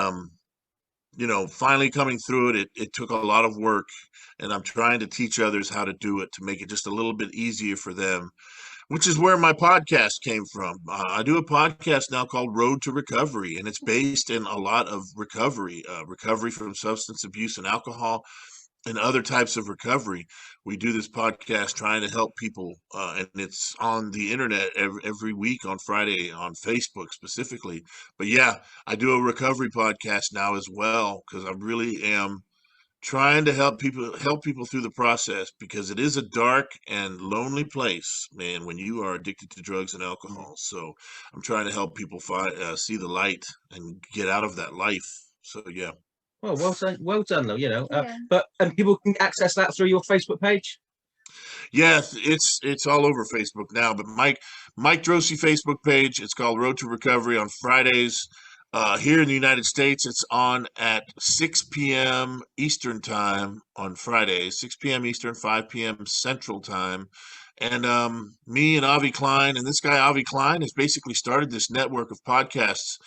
finally coming through it, it took a lot of work, and I'm trying to teach others how to do it to make it just a little bit easier for them, which is where my podcast came from. I do a podcast now called Road to Recovery, and it's based in a lot of recovery from substance abuse and alcohol and other types of recovery. We do this podcast trying to help people, and it's on the internet every week on Friday on Facebook specifically. But yeah, I do a recovery podcast now as well because I really am trying to help people through the process, because it is a dark and lonely place, man, when you are addicted to drugs and alcohol. So I'm trying to help people see the light and get out of that life. So yeah. Well done, though. Yeah. And people can access that through your Facebook page. Yeah, it's all over Facebook now. But Mike Drosy Facebook page. It's called Road to Recovery on Fridays. Here in the United States, it's on at 6 p.m. Eastern time on Fridays, 6 p.m. Eastern, 5 p.m. Central time. And me and Avi Klein, and this guy Avi Klein has basically started this network of podcasts.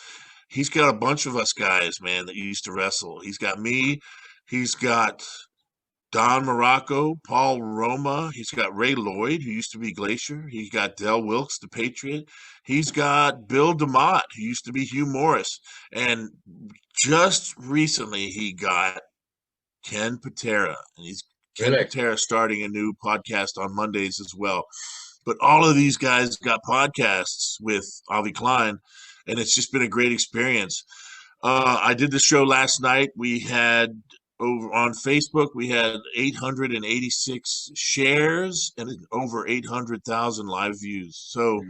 He's got a bunch of us guys, man, that used to wrestle. He's got me. He's got Don Morocco, Paul Roma. He's got Ray Lloyd, who used to be Glacier. He's got Del Wilkes, the Patriot. He's got Bill DeMott, who used to be Hugh Morris. And just recently, he got Ken Patera. And Ken Patera starting a new podcast on Mondays as well. But all of these guys got podcasts with Avi Klein, and it's just been a great experience. I did the show last night. We had over on Facebook, we had 886 shares and over 800,000 live views. So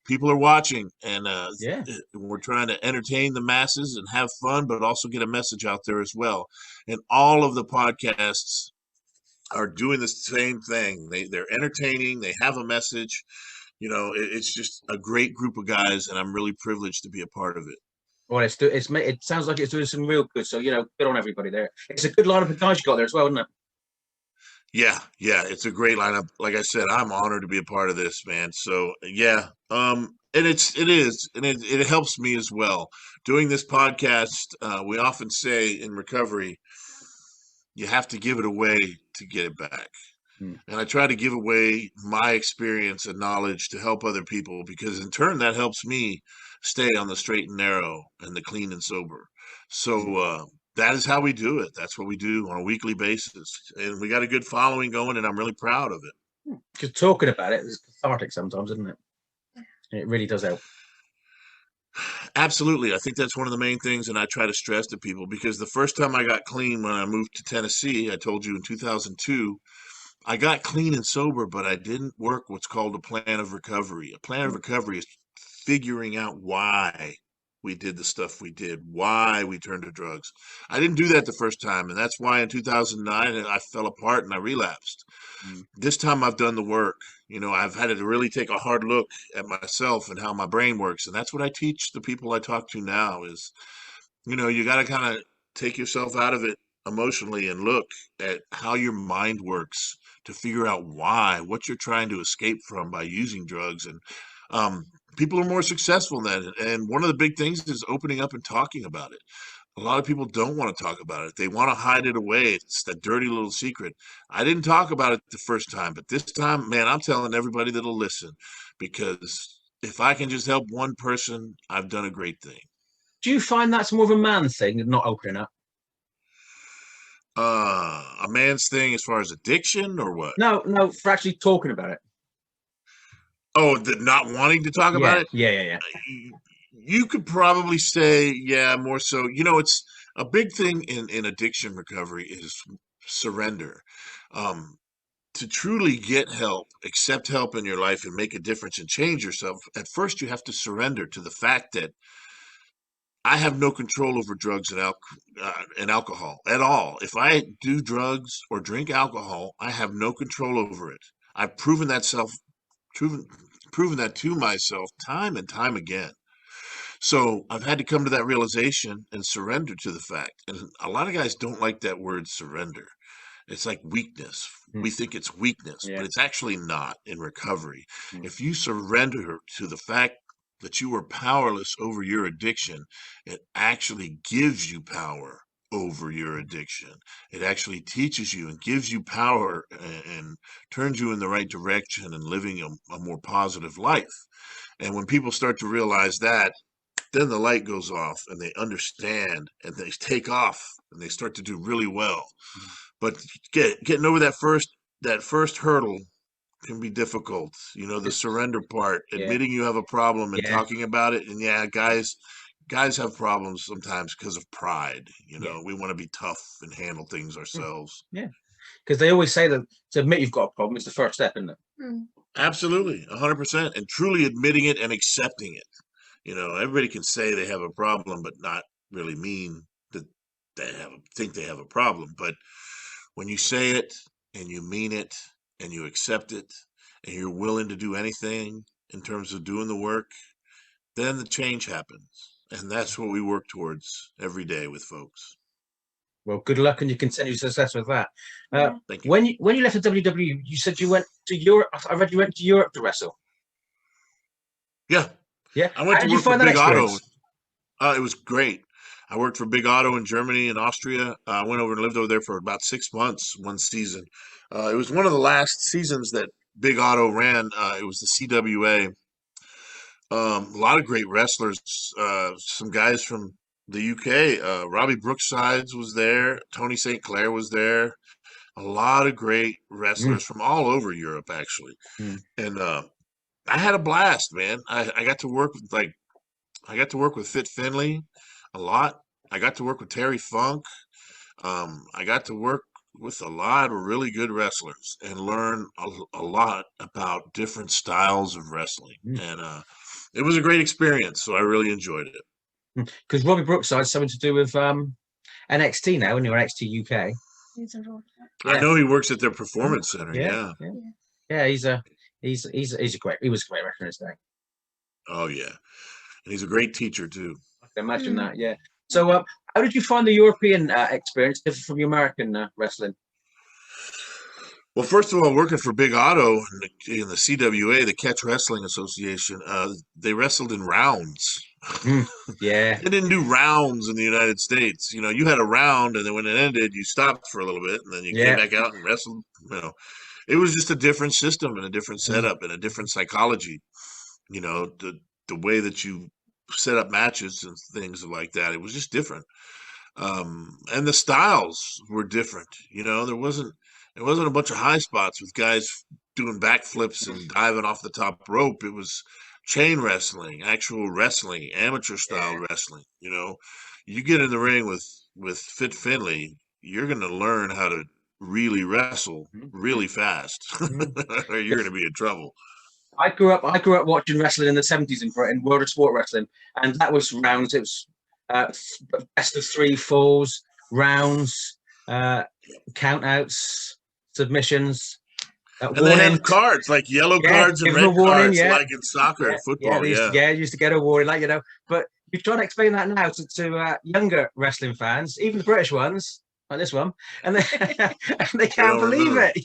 people are watching, and we're trying to entertain the masses and have fun, but also get a message out there as well. And all of the podcasts are doing the same thing. They're entertaining. They have a message. It's just a great group of guys, and I'm really privileged to be a part of it. Well, it sounds like it's doing some real good. So, good on everybody there. It's a good lineup of guys you got there as well, isn't it? Yeah, it's a great lineup. Like I said, I'm honored to be a part of this, man. So yeah, and it helps me as well. Doing this podcast, we often say in recovery, you have to give it away to get it back. And I try to give away my experience and knowledge to help other people, because in turn that helps me stay on the straight and narrow and the clean and sober. So that is how we do it. That's what we do on a weekly basis. And we got a good following going, and I'm really proud of it. Because talking about it is cathartic sometimes, isn't it? It really does help. Absolutely. I think that's one of the main things, and I try to stress to people, because the first time I got clean when I moved to Tennessee, I told you in 2002, I got clean and sober, but I didn't work what's called a plan of recovery. A plan of recovery is figuring out why we did the stuff we did, why we turned to drugs. I didn't do that the first time, and that's why in 2009 I fell apart and I relapsed. This time I've done the work. I've had to really take a hard look at myself and how my brain works, and that's what I teach the people I talk to now is, you got to kind of take yourself out of it emotionally and look at how your mind works to figure out what you're trying to escape from by using drugs. And people are more successful than that. And one of the big things is opening up and talking about it. A lot of people don't want to talk about it. They want to hide it away. It's that dirty little secret. I didn't talk about it the first time, but this time, man, I'm telling everybody that'll listen, because if I can just help one person, I've done a great thing. Do you find that's more of a man thing, not opening up? A man's thing as far as addiction or what? No, for actually talking about it. Oh, the not wanting to talk about it? Yeah. You could probably say, yeah, more so. It's a big thing in addiction recovery is surrender. To truly get help, accept help in your life and make a difference and change yourself, at first you have to surrender to the fact that I have no control over drugs and alcohol at all. If I do drugs or drink alcohol, I have no control over it. I've proven that to myself time and time again. So I've had to come to that realization and surrender to the fact. And a lot of guys don't like that word surrender. It's like weakness. We think it's weakness, Yeah. but it's actually not in recovery. Mm. If you surrender to the fact that you are powerless over your addiction, it actually gives you power over your addiction. It actually teaches you and gives you power and turns you in the right direction and living a more positive life. And when people start to realize that, then the light goes off and they understand and they take off and they start to do really well. But getting over that first hurdle can be difficult. You know, the surrender part, admitting you have a problem and talking about it. And guys have problems sometimes because of pride. You know, we want to be tough and handle things ourselves. Yeah. Because they always say that to admit you've got a problem is the first step, isn't it? Absolutely, 100%. And truly admitting it and accepting it. You know, everybody can say they have a problem, but not really mean that think they have a problem. But when you say it and you mean it and you accept it and you're willing to do anything in terms of doing the work, then the change happens. And that's what we work towards every day with folks. Well, good luck and you continue success with that. Thank you. When you left the WWE, you said you went to Europe. I read you went to Europe to wrestle. Yeah. Yeah. I went How to did you work for find that Big Otto. experience? It was great. I worked for Big Otto in Germany and Austria. I went over and lived over there for about 6 months, one season. It was one of the last seasons that Big Otto ran. It was the CWA. A lot of great wrestlers, some guys from the UK. Robbie Brooksides was there. Tony St. Clair was there. A lot of great wrestlers from all over Europe, actually. And I had a blast, man. I got to work with Fit Finley a lot. I got to work with Terry Funk. I got to work with a lot of really good wrestlers and learn a lot about different styles of wrestling. And it was a great experience, so I really enjoyed it. Because Robbie Brookside's something to do with NXT now, and you're NXT UK. I know he works at their performance center. Yeah. He was a great wrestler in his day. Oh yeah, and he's a great teacher too. I can imagine that. Yeah. So, how did you find the European experience different from your American wrestling? Well, first of all, working for Big Otto in the CWA, the Catch Wrestling Association, they wrestled in rounds. Yeah. They didn't do rounds in the United States. You know, you had a round, and then when it ended, you stopped for a little bit, and then you came back out and wrestled. You know, it was just a different system and a different setup and a different psychology. You know, the way that you set up matches and things like that, it was just different. And the styles were different. You know, there wasn't a bunch of high spots with guys doing backflips and diving off the top rope. It was chain wrestling, actual wrestling, amateur style wrestling. You know, you get in the ring with Fit Finley, you're going to learn how to really wrestle really fast, or you're going to be in trouble. I grew up watching wrestling in the 70s in Britain, World of Sport Wrestling, and that was rounds. It was best of 3 falls, rounds, countouts, submissions. And they have cards, like yellow cards and red cards, like in soccer and football. You used to get a warning, like, you know. But you try to explain that now to younger wrestling fans, even the British ones, like this one, and they can't believe it.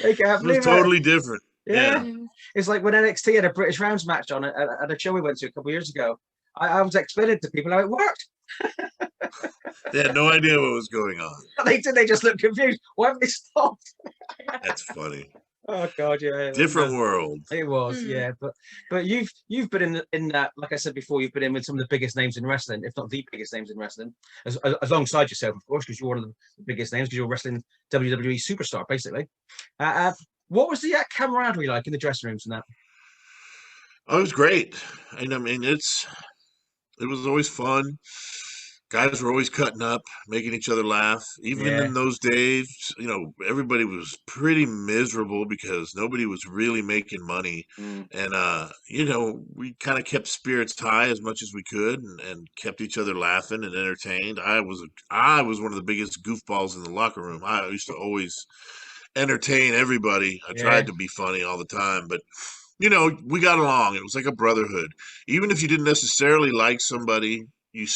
They can't believe it. It was totally different. Yeah. It's like when NXT had a British rounds match on at a show we went to a couple of years ago. I was explaining to people how it worked. They had no idea what was going on. They just looked confused. Why have they stopped? That's funny. Oh God, yeah. Different world. It was, yeah. But you've been in that, like I said before, you've been in with some of the biggest names in wrestling, if not the biggest names in wrestling, alongside yourself, of course, because you're one of the biggest names, because you're a wrestling WWE superstar, basically. What was the camaraderie like in the dressing rooms and that? Oh, it was great. And I mean, it was always fun. Guys were always cutting up, making each other laugh. Even in those days, you know, everybody was pretty miserable because nobody was really making money. And, you know, we kind of kept spirits high as much as we could and kept each other laughing and entertained. I was one of the biggest goofballs in the locker room. I used to always entertain everybody. I tried to be funny all the time, but you know, we got along. It was like a brotherhood. Even if you didn't necessarily like somebody, you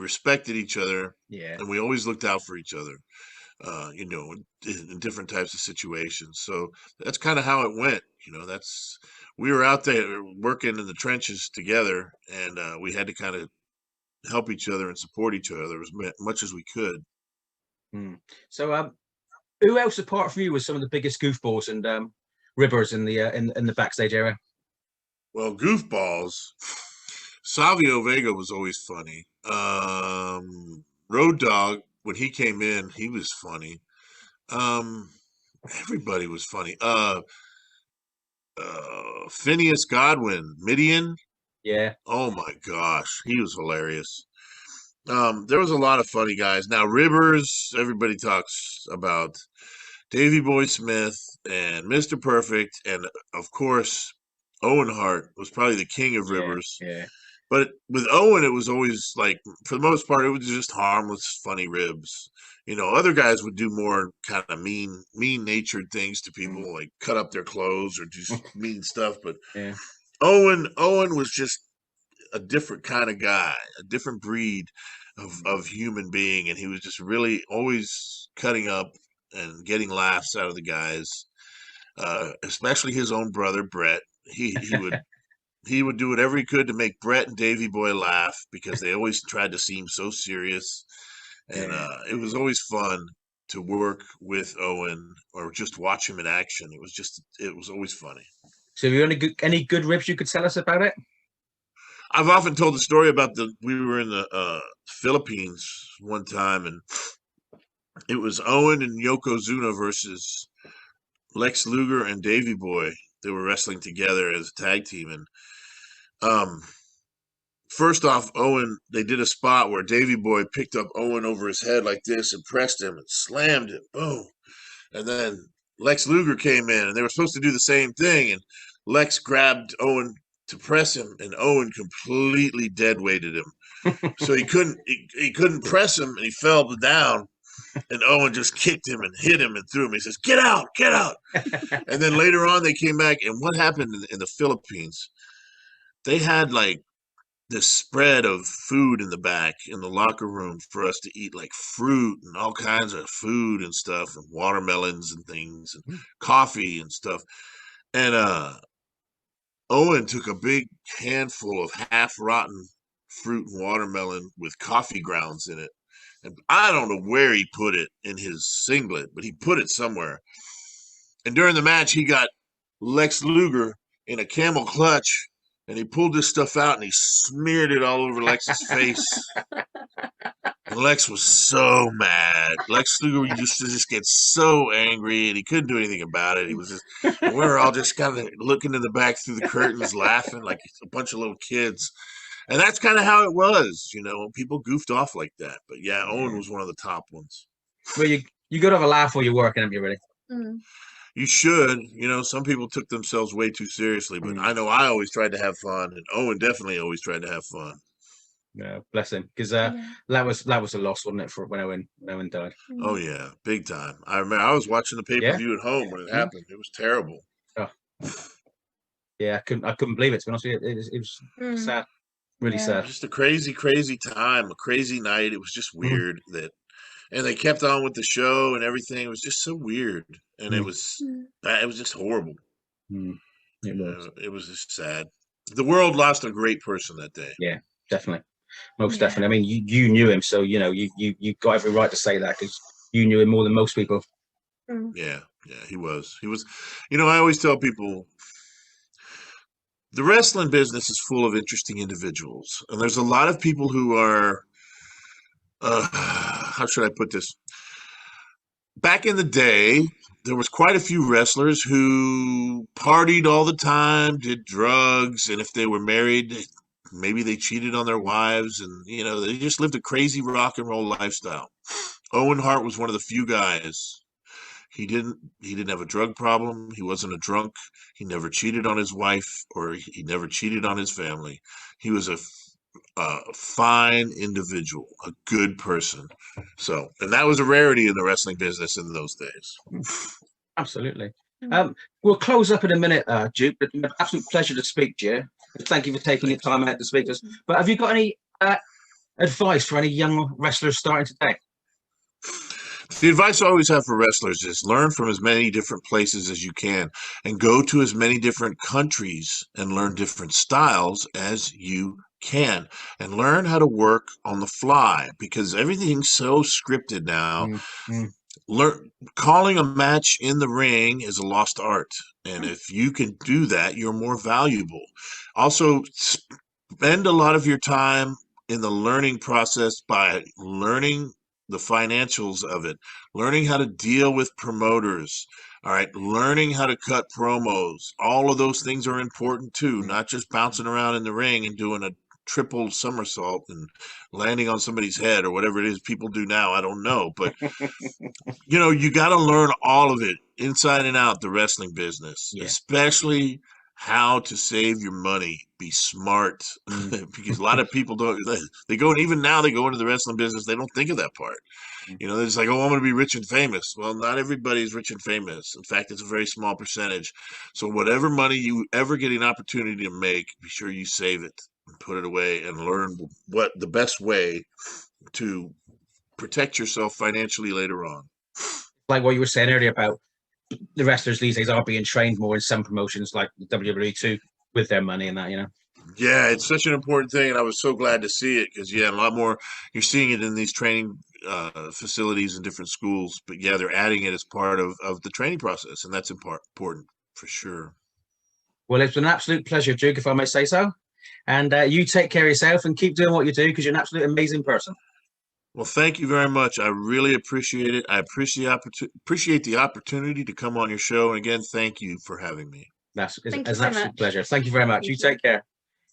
respected each other. Yeah. And we always looked out for each other. you know, in different types of situations. So that's kind of how it went. You know, we were out there working in the trenches together, and we had to kind of help each other and support each other as much as we could. So, who else apart from you was some of the biggest goofballs and ribbers in the in the backstage area? Well, goofballs. Savio Vega was always funny. Road Dogg, when he came in, he was funny. Everybody was funny. Phineas Godwin, Midian. Yeah. Oh my gosh, he was hilarious. There was a lot of funny guys. Now Ribbers, everybody talks about Davey Boy Smith and Mr. Perfect, and of course, Owen Hart was probably the king of ribbers. Yeah. But with Owen, it was always like, for the most part, it was just harmless, funny ribs. You know, other guys would do more kind of mean-natured things to people, like cut up their clothes or do mean stuff. But Yeah. Owen was just a different kind of guy, a different breed of human being, and he was just really always cutting up and getting laughs out of the guys, especially his own brother Brett. He would do whatever he could to make Brett and Davey Boy laugh because they always tried to seem so serious, and it was always fun to work with Owen or just watch him in action. It was always funny. So, have you any good ribs you could tell us about it? I've often told the story about we were in the Philippines one time, and it was Owen and Yokozuna versus Lex Luger and Davey Boy. They were wrestling together as a tag team, and first off, they did a spot where Davey Boy picked up Owen over his head like this and pressed him and slammed him, boom. And then Lex Luger came in, and they were supposed to do the same thing, and Lex grabbed Owen to press him, and Owen completely deadweighted him. So he couldn't press him, and he fell down, and Owen just kicked him and hit him and threw him. He says, get out. And then later on they came back, and what happened in the Philippines, they had like this spread of food in the back in the locker room for us to eat, like fruit and all kinds of food and stuff, and watermelons and things and coffee and stuff. And Owen took a big handful of half-rotten fruit and watermelon with coffee grounds in it. And I don't know where he put it in his singlet, but he put it somewhere. And during the match, he got Lex Luger in a camel clutch, and he pulled this stuff out and he smeared it all over Lex's face. And Lex was so mad. Lex Luger used to just get so angry, and he couldn't do anything about it. He was just, and we were all just kind of looking in the back through the curtains, laughing like a bunch of little kids. And that's kind of how it was, you know. People goofed off like that. But yeah, Owen was one of the top ones. Well, you got to have a laugh while you're working, haven't you, really? You should. You know, some people took themselves way too seriously, but I know I always tried to have fun, and Owen definitely always tried to have fun. Yeah, bless him, because that was a loss, wasn't it, for when Owen died? Oh yeah, big time. I remember I was watching the pay-per-view at home when it happened. It was terrible. Oh. Yeah, I couldn't believe it, to be honest with you. It was sad, really sad. Just a crazy time, a crazy night. It was just weird and they kept on with the show and everything. It was just so weird, and it was just horrible. It was just sad. The world lost a great person that day. Yeah, definitely. Most definitely. I mean, you knew him, so you know you got every right to say that, because you knew him more than most people. Yeah, he was. You know, I always tell people the wrestling business is full of interesting individuals, and there's a lot of people who are how should I put this? Back in the day, there was quite a few wrestlers who partied all the time, did drugs, and if they were married, maybe they cheated on their wives, and you know, they just lived a crazy rock and roll lifestyle. Owen Hart was one of the few guys. He didn't have a drug problem. He wasn't a drunk. He never cheated on his wife, or he never cheated on his family. He was a fine individual, a good person. So, and that was a rarity in the wrestling business in those days. Absolutely. We'll close up in a minute, Duke. It's an absolute pleasure to speak to you. Thank you for taking your time out to speak to us. But have you got any advice for any young wrestlers starting today? the advice I always have for wrestlers is learn from as many different places as you can, and go to as many different countries and learn different styles as you can, and learn how to work on the fly, because everything's so scripted now. Calling a match in the ring is a lost art, and if you can do that, you're more valuable. Also, spend a lot of your time in the learning process by learning the financials of it, learning how to deal with promoters, all right, learning how to cut promos. All of those things are important too, not just bouncing around in the ring and doing a triple somersault and landing on somebody's head or whatever it is people do now. I don't know, but you got to learn all of it inside and out, the wrestling business, especially how to save your money. Be smart, because a lot of people they go, and even now they go into the wrestling business, they don't think of that part. They're just like, oh, I'm going to be rich and famous. Well, not everybody's rich and famous. In fact, it's a very small percentage. So whatever money you ever get an opportunity to make, be sure you save it and put it away, and learn what the best way to protect yourself financially later on. Like what you were saying earlier about the wrestlers these days are being trained more in some promotions like WWE too, with their money and that, Yeah, it's such an important thing, and I was so glad to see it, because a lot more, you're seeing it in these training facilities and different schools, but they're adding it as part of the training process, and that's important for sure. Well, it's been an absolute pleasure, Duke, if I may say so. And you take care of yourself and keep doing what you do, because you're an absolute amazing person. Well, thank you very much. I really appreciate it. I appreciate the opportunity to come on your show. And again, thank you for having me. It's an absolute pleasure. Thank you very much. You take care.